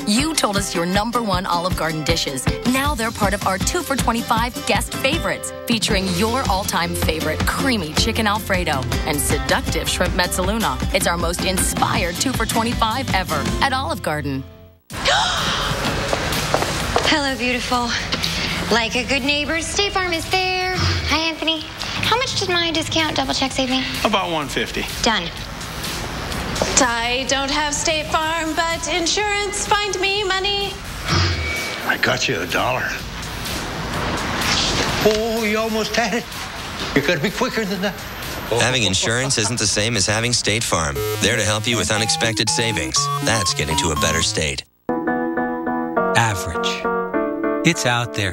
[SPEAKER 24] You told us your #1 Olive Garden dishes. Now they're part of our 2 for $25 guest favorites, featuring your all-time favorite creamy chicken Alfredo and seductive shrimp mezzaluna. It's our most inspired 2 for $25 ever at Olive Garden.
[SPEAKER 4] Hello, beautiful. Like a good neighbor, State Farm is there. Hi, Anthony. How much did my discount double check save me?
[SPEAKER 5] About $150.
[SPEAKER 4] Done.
[SPEAKER 10] I don't have State Farm, but insurance, find me money.
[SPEAKER 5] I got you $1. Oh, you almost had it. You gotta be quicker than that.
[SPEAKER 16] Having insurance isn't the same as having State Farm. There to help you with unexpected savings. That's getting to a better state.
[SPEAKER 17] Average. It's out there,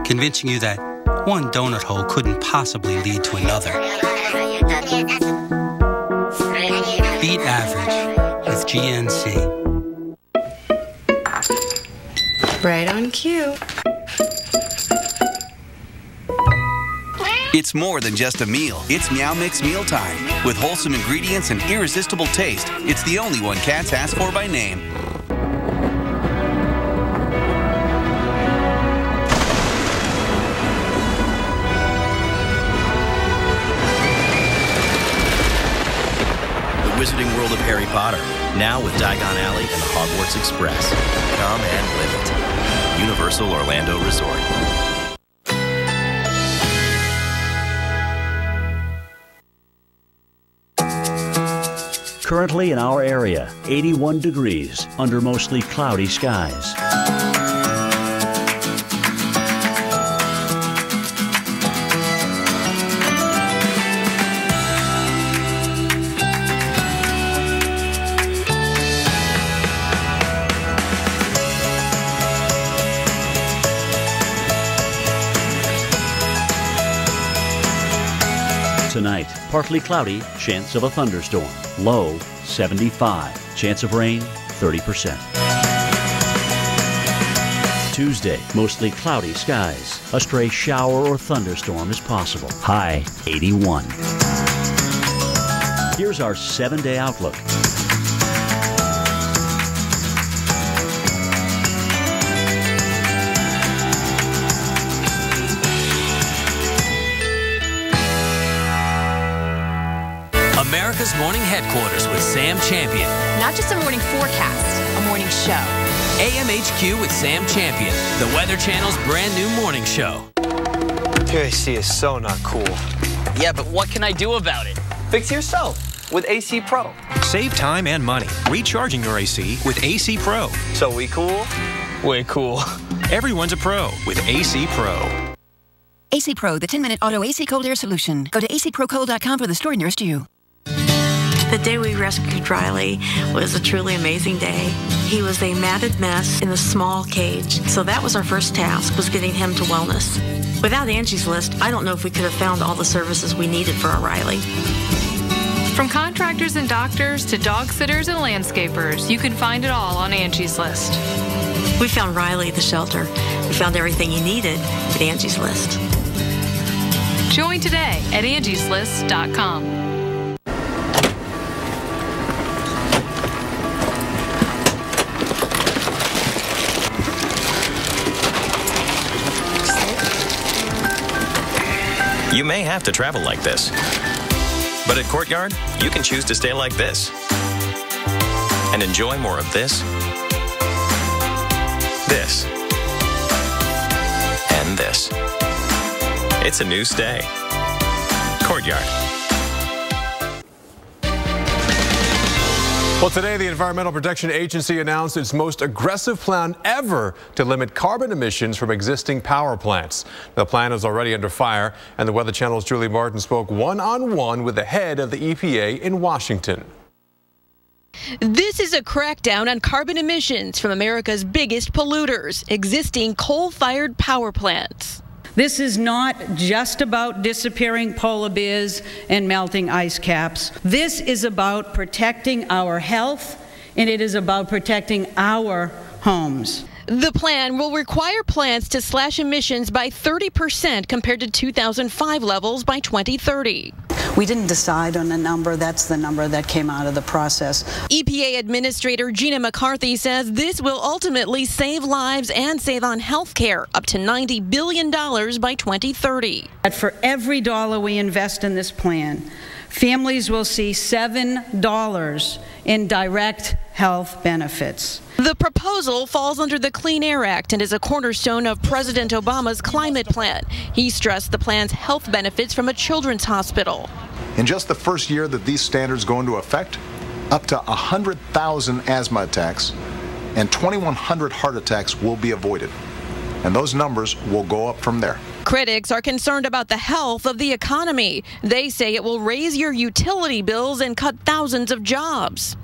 [SPEAKER 17] convincing you that one donut hole couldn't possibly lead to another. Beat average with GNC.
[SPEAKER 10] Right on cue.
[SPEAKER 18] It's more than just a meal. It's Meow Mix Mealtime. With wholesome ingredients and irresistible taste, it's the only one cats ask for by name.
[SPEAKER 32] Wizarding World of Harry Potter, now with Diagon Alley and the Hogwarts Express. Come and live it. Universal Orlando Resort.
[SPEAKER 7] Currently in our area, 81 degrees under mostly cloudy skies. tonight. Partly cloudy, chance of a thunderstorm. Low 75. Chance of rain 30%. Tuesday, mostly cloudy skies. A stray shower or thunderstorm is possible. High 81. Here's our 7-day outlook.
[SPEAKER 33] America's Morning Headquarters with Sam Champion.
[SPEAKER 24] Not just a morning forecast, a morning show.
[SPEAKER 33] AMHQ with Sam Champion, the Weather Channel's brand new morning show.
[SPEAKER 9] Your AC is so not cool.
[SPEAKER 12] Yeah, but what can I do about it?
[SPEAKER 9] Fix it yourself with AC Pro.
[SPEAKER 13] Save time and money recharging your AC with AC Pro.
[SPEAKER 9] So we cool? Way cool.
[SPEAKER 13] Everyone's a pro with AC Pro.
[SPEAKER 14] AC Pro, the 10-minute auto AC cold air solution. Go to acprocold.com for the store nearest to you.
[SPEAKER 19] The day we rescued Riley was a truly amazing day. He was a matted mess in a small cage. So that was our first task, was getting him to wellness. Without Angie's List, I don't know if we could have found all the services we needed for our Riley.
[SPEAKER 21] From contractors and doctors to dog sitters and landscapers, you can find it all on Angie's List.
[SPEAKER 19] We found Riley at the shelter. We found everything he needed at Angie's List.
[SPEAKER 21] Join today at angieslist.com.
[SPEAKER 22] You may have to travel like this, but at Courtyard, you can choose to stay like this and enjoy more of this, this, and this. It's a new stay. Courtyard.
[SPEAKER 6] Well, today the Environmental Protection Agency announced its most aggressive plan ever to limit carbon emissions from existing power plants. The plan is already under fire, and the Weather Channel's Julie Martin spoke one-on-one with the head of the EPA in Washington.
[SPEAKER 23] This is a crackdown on carbon emissions from America's biggest polluters, existing coal-fired power plants.
[SPEAKER 15] This is not just about disappearing polar bears and melting ice caps. This is about protecting our health, and it is about protecting our homes.
[SPEAKER 23] The plan will require plants to slash emissions by 30% compared to 2005 levels by 2030.
[SPEAKER 25] We didn't decide on a number. That's the number that came out of the process.
[SPEAKER 23] EPA Administrator Gina McCarthy says this will ultimately save lives and save on health care, up to $90 billion by 2030.
[SPEAKER 15] For every dollar we invest in this plan, families will see $7 in direct health benefits.
[SPEAKER 23] The proposal falls under the Clean Air Act and is a cornerstone of President Obama's climate plan. He stressed the plan's health benefits from a children's hospital.
[SPEAKER 26] In just the first year that these standards go into effect, up to 100,000 asthma attacks and 2,100 heart attacks will be avoided. And those numbers will go up from there.
[SPEAKER 23] Critics are concerned about the health of the economy. They say it will raise your utility bills and cut thousands of jobs.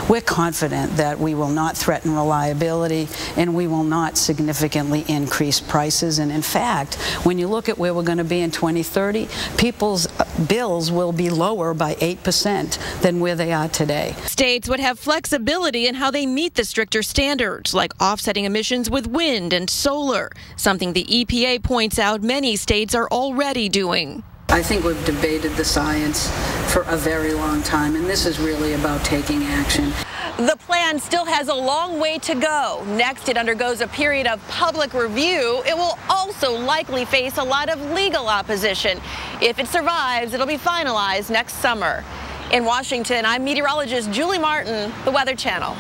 [SPEAKER 25] We're confident that we will not threaten reliability and we will not significantly increase prices. And in fact, when you look at where we're going to be in 2030, people's bills will be lower by 8% than where they are today.
[SPEAKER 23] States would have flexibility in how they meet the stricter standards, like offsetting emissions with wind and solar, something the EPA points out many states are already doing.
[SPEAKER 25] I think we've debated the science for a very long time, and this is really about taking action.
[SPEAKER 23] The plan still has a long way to go. Next, it undergoes a period of public review. It will also likely face a lot of legal opposition. If it survives, it'll be finalized next summer. In Washington, I'm meteorologist Julie Martin, the Weather Channel.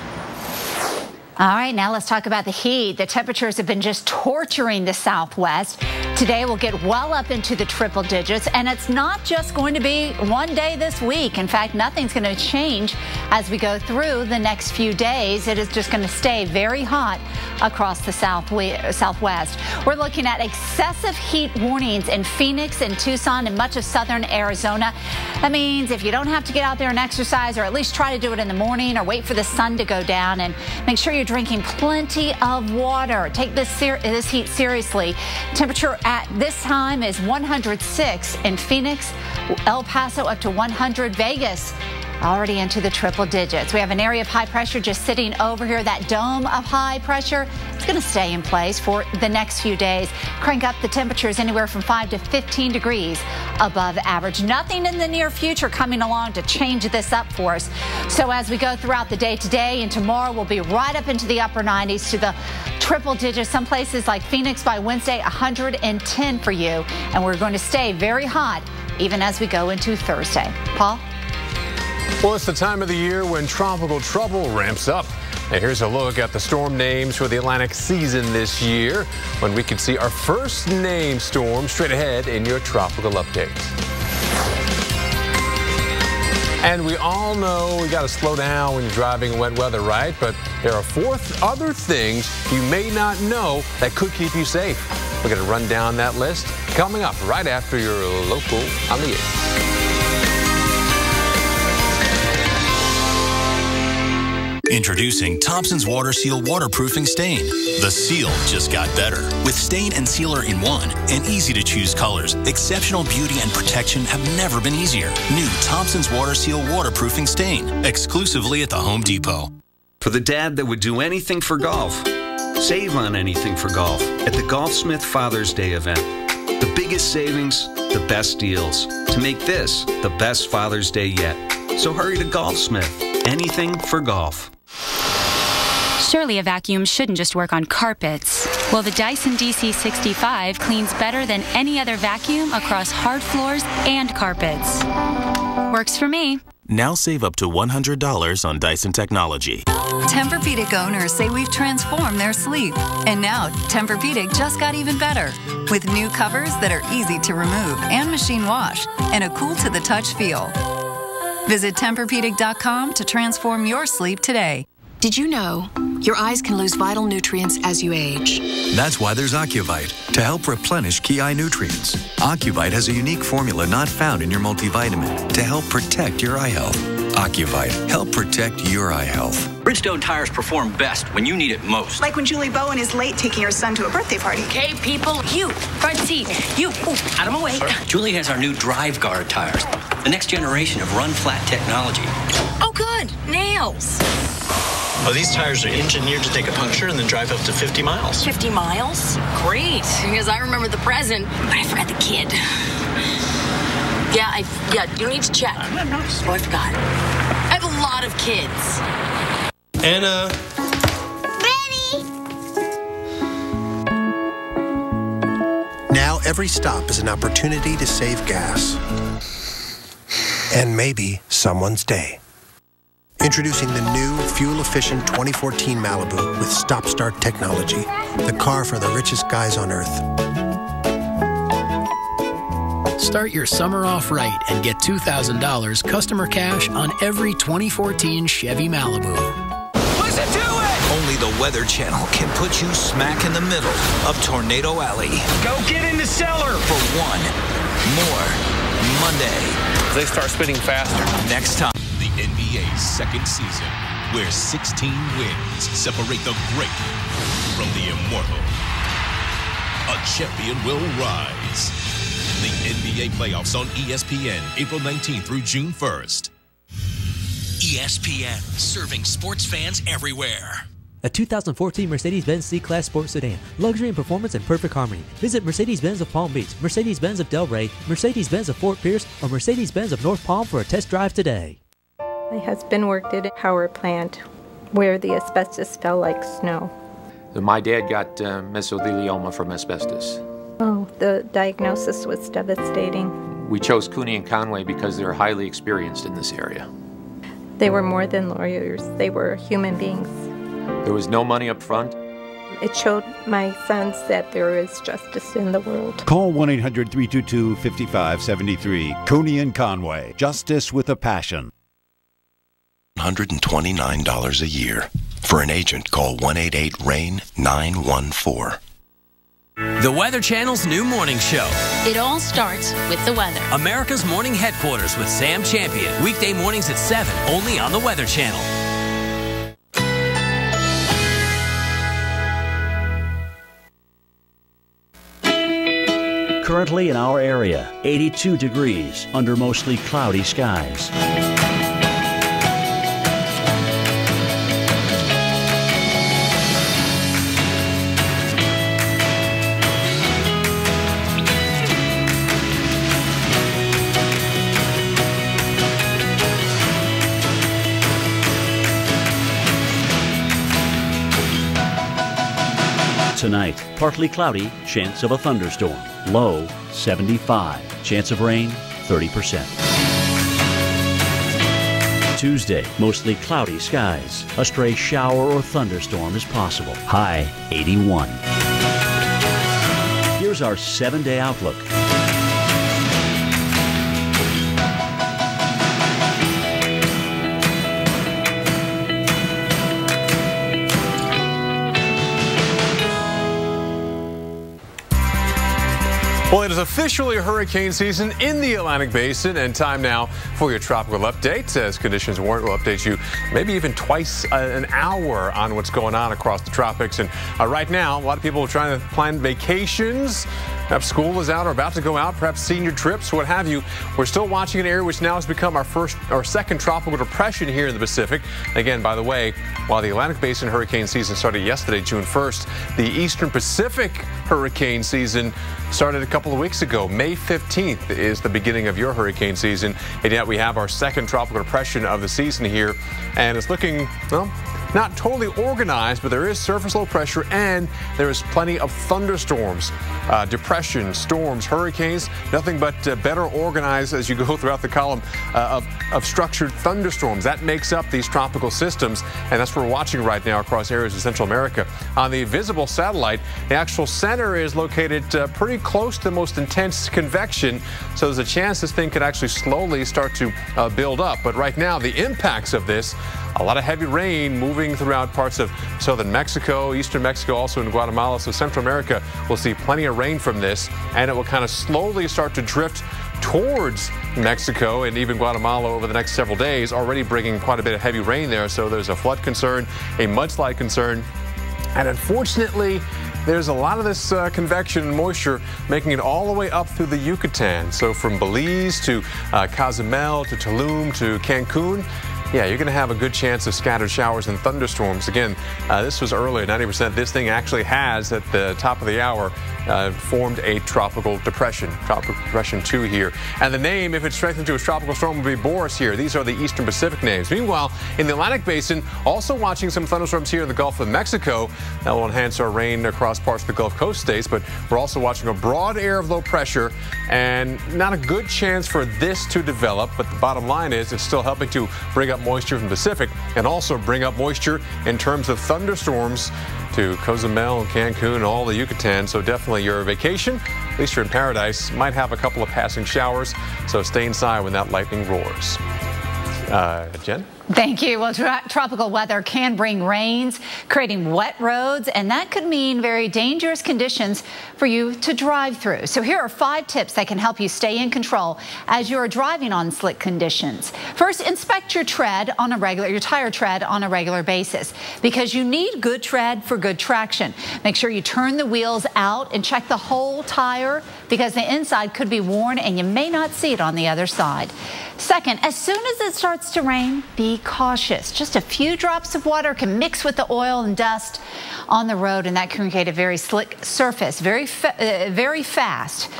[SPEAKER 8] All right, now let's talk about the heat. The temperatures have been just torturing the Southwest. Today we'll get well up into the triple digits, and it's not just going to be one day this week. In fact, nothing's going to change as we go through the next few days. It is just going to stay very hot across the Southwest. We're looking at excessive heat warnings in Phoenix and Tucson and much of southern Arizona. That means if you don't have to get out there and exercise, or at least try to do it in the morning or wait for the sun to go down, and make sure you're drinking plenty of water. Take this heat seriously. Temperature at this time is 106 in Phoenix, El Paso up to 100, Vegas already into the triple digits. We have an area of high pressure just sitting over here. That dome of high pressure is going to stay in place for the next few days. Crank up the temperatures anywhere from 5 to 15 degrees above average. Nothing in the near future coming along to change this up for us. So as we go throughout the day today and tomorrow, we'll be right up into the upper 90s to the triple digits. Some places like Phoenix by Wednesday, 110 for you. And we're going to stay very hot even as we go into Thursday. Paul?
[SPEAKER 6] Well, it's the time of the year when tropical trouble ramps up. And here's a look at the storm names for the Atlantic season this year, when we can see our first name storm straight ahead in your tropical update. And we all know we got to slow down when you're driving in wet weather, right? But there are 4 other things you may not know that could keep you safe. We're going to run down that list coming up right after your local on the 8th.
[SPEAKER 1] Introducing Thompson's Water Seal Waterproofing Stain. The seal just got better. With stain and sealer in one and easy-to-choose colors, exceptional beauty and protection have never been easier. New Thompson's Water Seal Waterproofing Stain, exclusively at the Home Depot.
[SPEAKER 2] For the dad that would do anything for golf, save on anything for golf at the Golfsmith Father's Day event. The biggest savings, the best deals. To make this the best Father's Day yet. So hurry to Golfsmith. Anything for golf.
[SPEAKER 3] Surely a vacuum shouldn't just work on carpets. Well, the Dyson DC65 cleans better than any other vacuum across hard floors and carpets. Works for me.
[SPEAKER 1] Now save up to $100 on Dyson technology.
[SPEAKER 4] Tempur-Pedic owners say we've transformed their sleep. And now, Tempur-Pedic just got even better. With new covers that are easy to remove and machine wash, and a cool-to-the-touch feel. Visit Tempur-Pedic.com to transform your sleep today.
[SPEAKER 14] Did you know your eyes can lose vital nutrients as you age?
[SPEAKER 5] That's why there's Ocuvite, to help replenish key eye nutrients. Ocuvite has a unique formula not found in your multivitamin to help protect your eye health. Ocuvite, help protect your eye health.
[SPEAKER 11] Bridgestone tires perform best when you need it most.
[SPEAKER 16] Like when Julie Bowen is late taking her son to a birthday party.
[SPEAKER 11] Okay, people, you, front seat, you, out of my way. Julie has our new Drive Guard tires, the next generation of run flat technology.
[SPEAKER 16] Oh, good, nails.
[SPEAKER 20] Oh, these tires are engineered to take a puncture and then drive up to 50 miles.
[SPEAKER 16] 50 miles?
[SPEAKER 11] Great, because I remember the present, but I forgot the kid. Yeah, you need to check. Oh, I forgot. I have a lot of kids.
[SPEAKER 20] Anna.
[SPEAKER 27] Benny. Now every stop is an opportunity to save gas. And maybe someone's day. Introducing the new fuel-efficient 2014 Malibu with stop-start technology. The car for the richest guys on Earth.
[SPEAKER 28] Start your summer off right and get $2,000 customer cash on every 2014 Chevy Malibu.
[SPEAKER 29] Listen to it! Only the Weather Channel can put you smack in the middle of Tornado Alley.
[SPEAKER 20] Go get in the cellar!
[SPEAKER 29] For one more Monday.
[SPEAKER 20] They start spinning faster.
[SPEAKER 29] Next time.
[SPEAKER 30] The NBA's second season, where 16 wins separate the great from the immortal. A champion will rise. The NBA playoffs on ESPN, April 19th through June 1st.
[SPEAKER 32] ESPN, serving sports fans everywhere.
[SPEAKER 31] A 2014 Mercedes-Benz C-Class Sport Sedan. Luxury and performance in perfect harmony. Visit Mercedes-Benz of Palm Beach, Mercedes-Benz of Delray, Mercedes-Benz of Fort Pierce, or Mercedes-Benz of North Palm for a test drive today.
[SPEAKER 34] My husband worked at a power plant where the asbestos fell like snow.
[SPEAKER 35] My dad got mesothelioma from asbestos.
[SPEAKER 34] Oh, the diagnosis was devastating.
[SPEAKER 35] We chose Cooney and Conway because they're highly experienced in this area.
[SPEAKER 34] They were more than lawyers. They were human beings.
[SPEAKER 35] There was no money up front.
[SPEAKER 34] It showed my sons that there is justice in the world.
[SPEAKER 36] Call 1-800-322-5573. Cooney and Conway. Justice with a passion.
[SPEAKER 30] $129 a year. For an agent, call 188-RAIN-914.
[SPEAKER 33] The Weather Channel's new morning show.
[SPEAKER 24] It all starts with the weather.
[SPEAKER 33] America's morning headquarters with Sam Champion. Weekday mornings at 7, only on the Weather Channel.
[SPEAKER 6] Currently in our area, 82 degrees under mostly cloudy skies. Tonight, partly cloudy, chance of a thunderstorm. Low, 75. Chance of rain, 30%. Tuesday, mostly cloudy skies. A stray shower or thunderstorm is possible. High, 81. Here's our 7-day outlook.
[SPEAKER 7] Well, it is officially hurricane season in the Atlantic Basin, and time now for your tropical update. As conditions warrant, we'll update you maybe even twice an hour on what's going on across the tropics. And right now, a lot of people are trying to plan vacations. Perhaps school is out or about to go out, perhaps senior trips, what have you. We're still watching an area which now has become our second tropical depression here in the Pacific. Again, by the way, while the Atlantic Basin hurricane season started yesterday, June 1st, the Eastern Pacific hurricane season started a couple of weeks ago. May 15th is the beginning of your hurricane season, and yet we have our second tropical depression of the season here, and it's looking, well, not totally organized, but there is surface low pressure and there is plenty of thunderstorms, depression, storms, hurricanes, nothing but better organized as you go throughout the column of structured thunderstorms. That makes up these tropical systems, and that's what we're watching right now across areas of Central America. On the visible satellite, the actual center is located pretty close to the most intense convection, so there's a chance this thing could actually slowly start to build up. But right now, the impacts of this, a lot of heavy rain moving throughout parts of southern Mexico, eastern Mexico, also in Guatemala. So Central America will see plenty of rain from this, and it will kind of slowly start to drift towards Mexico and even Guatemala over the next several days, already bringing quite a bit of heavy rain there. So there's a flood concern, a mudslide concern, and unfortunately, there's a lot of this convection and moisture making it all the way up through the Yucatan. So from Belize to Cozumel to Tulum to Cancun, yeah, you're going to have a good chance of scattered showers and thunderstorms. Again, this was earlier, 90%. This thing actually has, at the top of the hour, formed a tropical depression, Tropical Depression 2 here. And the name, if it's strengthened to a tropical storm, will be Boris here. These are the Eastern Pacific names. Meanwhile, in the Atlantic Basin, also watching some thunderstorms here in the Gulf of Mexico. That will enhance our rain across parts of the Gulf Coast states, but we're also watching a broad area of low pressure, and not a good chance for this to develop. But the bottom line is it's still helping to bring up moisture from the Pacific and also bring up moisture in terms of thunderstorms to Cozumel and Cancun and all the Yucatan. So definitely your vacation, at least you're in paradise, might have a couple of passing showers. So stay inside when that lightning roars. Jen?
[SPEAKER 8] Thank you. Well, tropical weather can bring rains, creating wet roads, and that could mean very dangerous conditions for you to drive through. So here are 5 tips that can help you stay in control as you are driving on slick conditions. First, inspect your tire tread on a regular basis, because you need good tread for good traction. Make sure you turn the wheels out and check the whole tire, because the inside could be worn and you may not see it on the other side. Second, as soon as it starts to rain, be cautious. Just a few drops of water can mix with the oil and dust on the road, and that can create a very slick surface very fast.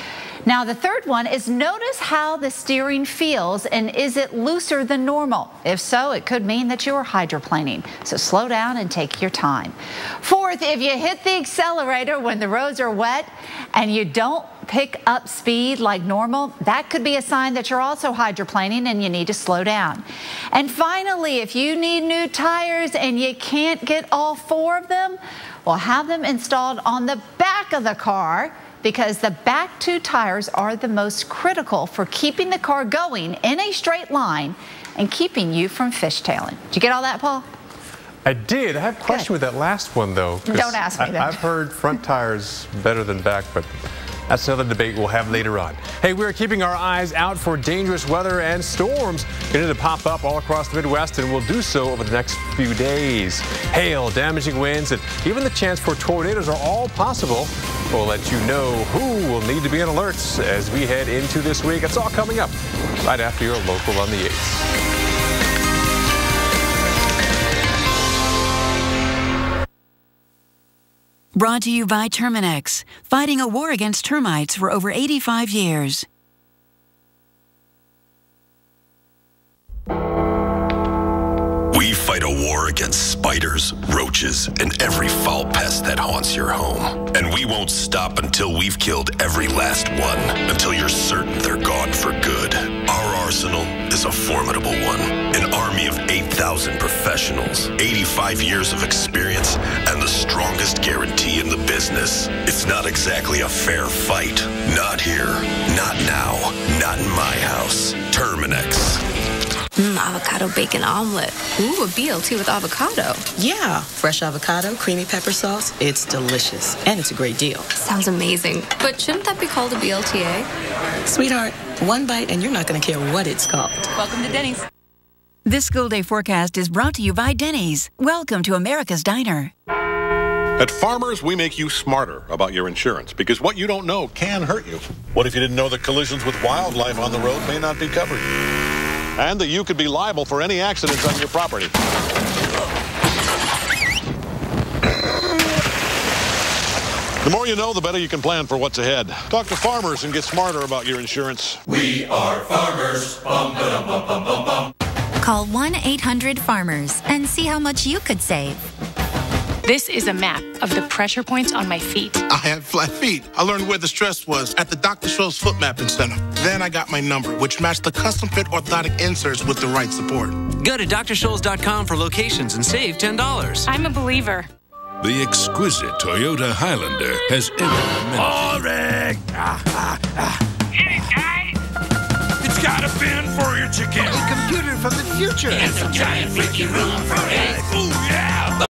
[SPEAKER 8] Now, the third one is notice how the steering feels, and is it looser than normal? If so, it could mean that you are hydroplaning. So slow down and take your time. Fourth, if you hit the accelerator when the roads are wet and you don't pick up speed like normal, that could be a sign that you're also hydroplaning and you need to slow down. And finally, if you need new tires and you can't get all 4 of them, well, have them installed on the back of the car, because the back 2 tires are the most critical for keeping the car going in a straight line and keeping you from fishtailing. Did you get all that, Paul?
[SPEAKER 7] I did. I have a question with that last one, though.
[SPEAKER 8] Don't ask me that.
[SPEAKER 7] I've heard front tires better than back, but that's another debate we'll have later on. Hey, we're keeping our eyes out for dangerous weather and storms going to pop up all across the Midwest, and we'll do so over the next few days. Hail, damaging winds, and even the chance for tornadoes are all possible We'll let you know who will need to be on alerts as we head into this week. It's all coming up right after your local on the 8th.
[SPEAKER 14] Brought to you by Terminex, fighting a war against termites for over 85 years.
[SPEAKER 1] We fight a war against spiders, roaches, and every foul pest that haunts your home. And we won't stop until we've killed every last one, until you're certain they're gone for good. Our arsenal is a formidable one. An army of 8,000 professionals, 85 years of experience, and the strongest guarantee in the business. It's not exactly a fair fight. Not here. Not now. Not in my house. Terminex.
[SPEAKER 2] Avocado bacon omelet. Ooh, a BLT with avocado.
[SPEAKER 3] Yeah, fresh avocado, creamy pepper sauce. It's delicious, and it's a great deal.
[SPEAKER 2] Sounds amazing. But shouldn't that be called a BLTA?
[SPEAKER 3] Sweetheart, one bite and you're not going to care what it's called.
[SPEAKER 2] Welcome to Denny's.
[SPEAKER 14] This school day forecast is brought to you by Denny's. Welcome to America's Diner.
[SPEAKER 9] At Farmers, we make you smarter about your insurance because what you don't know can hurt you. What if you didn't know that collisions with wildlife on the road may not be covered? And that you could be liable for any accidents on your property. The more you know, the better you can plan for what's ahead. Talk to Farmers and get smarter about your insurance.
[SPEAKER 10] We are Farmers. Bum, ba-dum, bum, bum, bum, bum.
[SPEAKER 12] Call 1-800-FARMERS and see how much you could save.
[SPEAKER 13] This is a map of the pressure points on my feet.
[SPEAKER 15] I had flat feet. I learned where the stress was at the Dr. Scholl's Foot Mapping Center. Then I got my number, which matched the custom fit orthotic inserts with the right support.
[SPEAKER 17] Go to drscholls.com for locations and save $10.
[SPEAKER 13] I'm a believer.
[SPEAKER 30] The exquisite Toyota Highlander has every
[SPEAKER 10] Get it, guys! It's got a bin for your chicken.
[SPEAKER 18] A computer from the future.
[SPEAKER 10] And some giant freaking room for eggs. Ooh, yeah!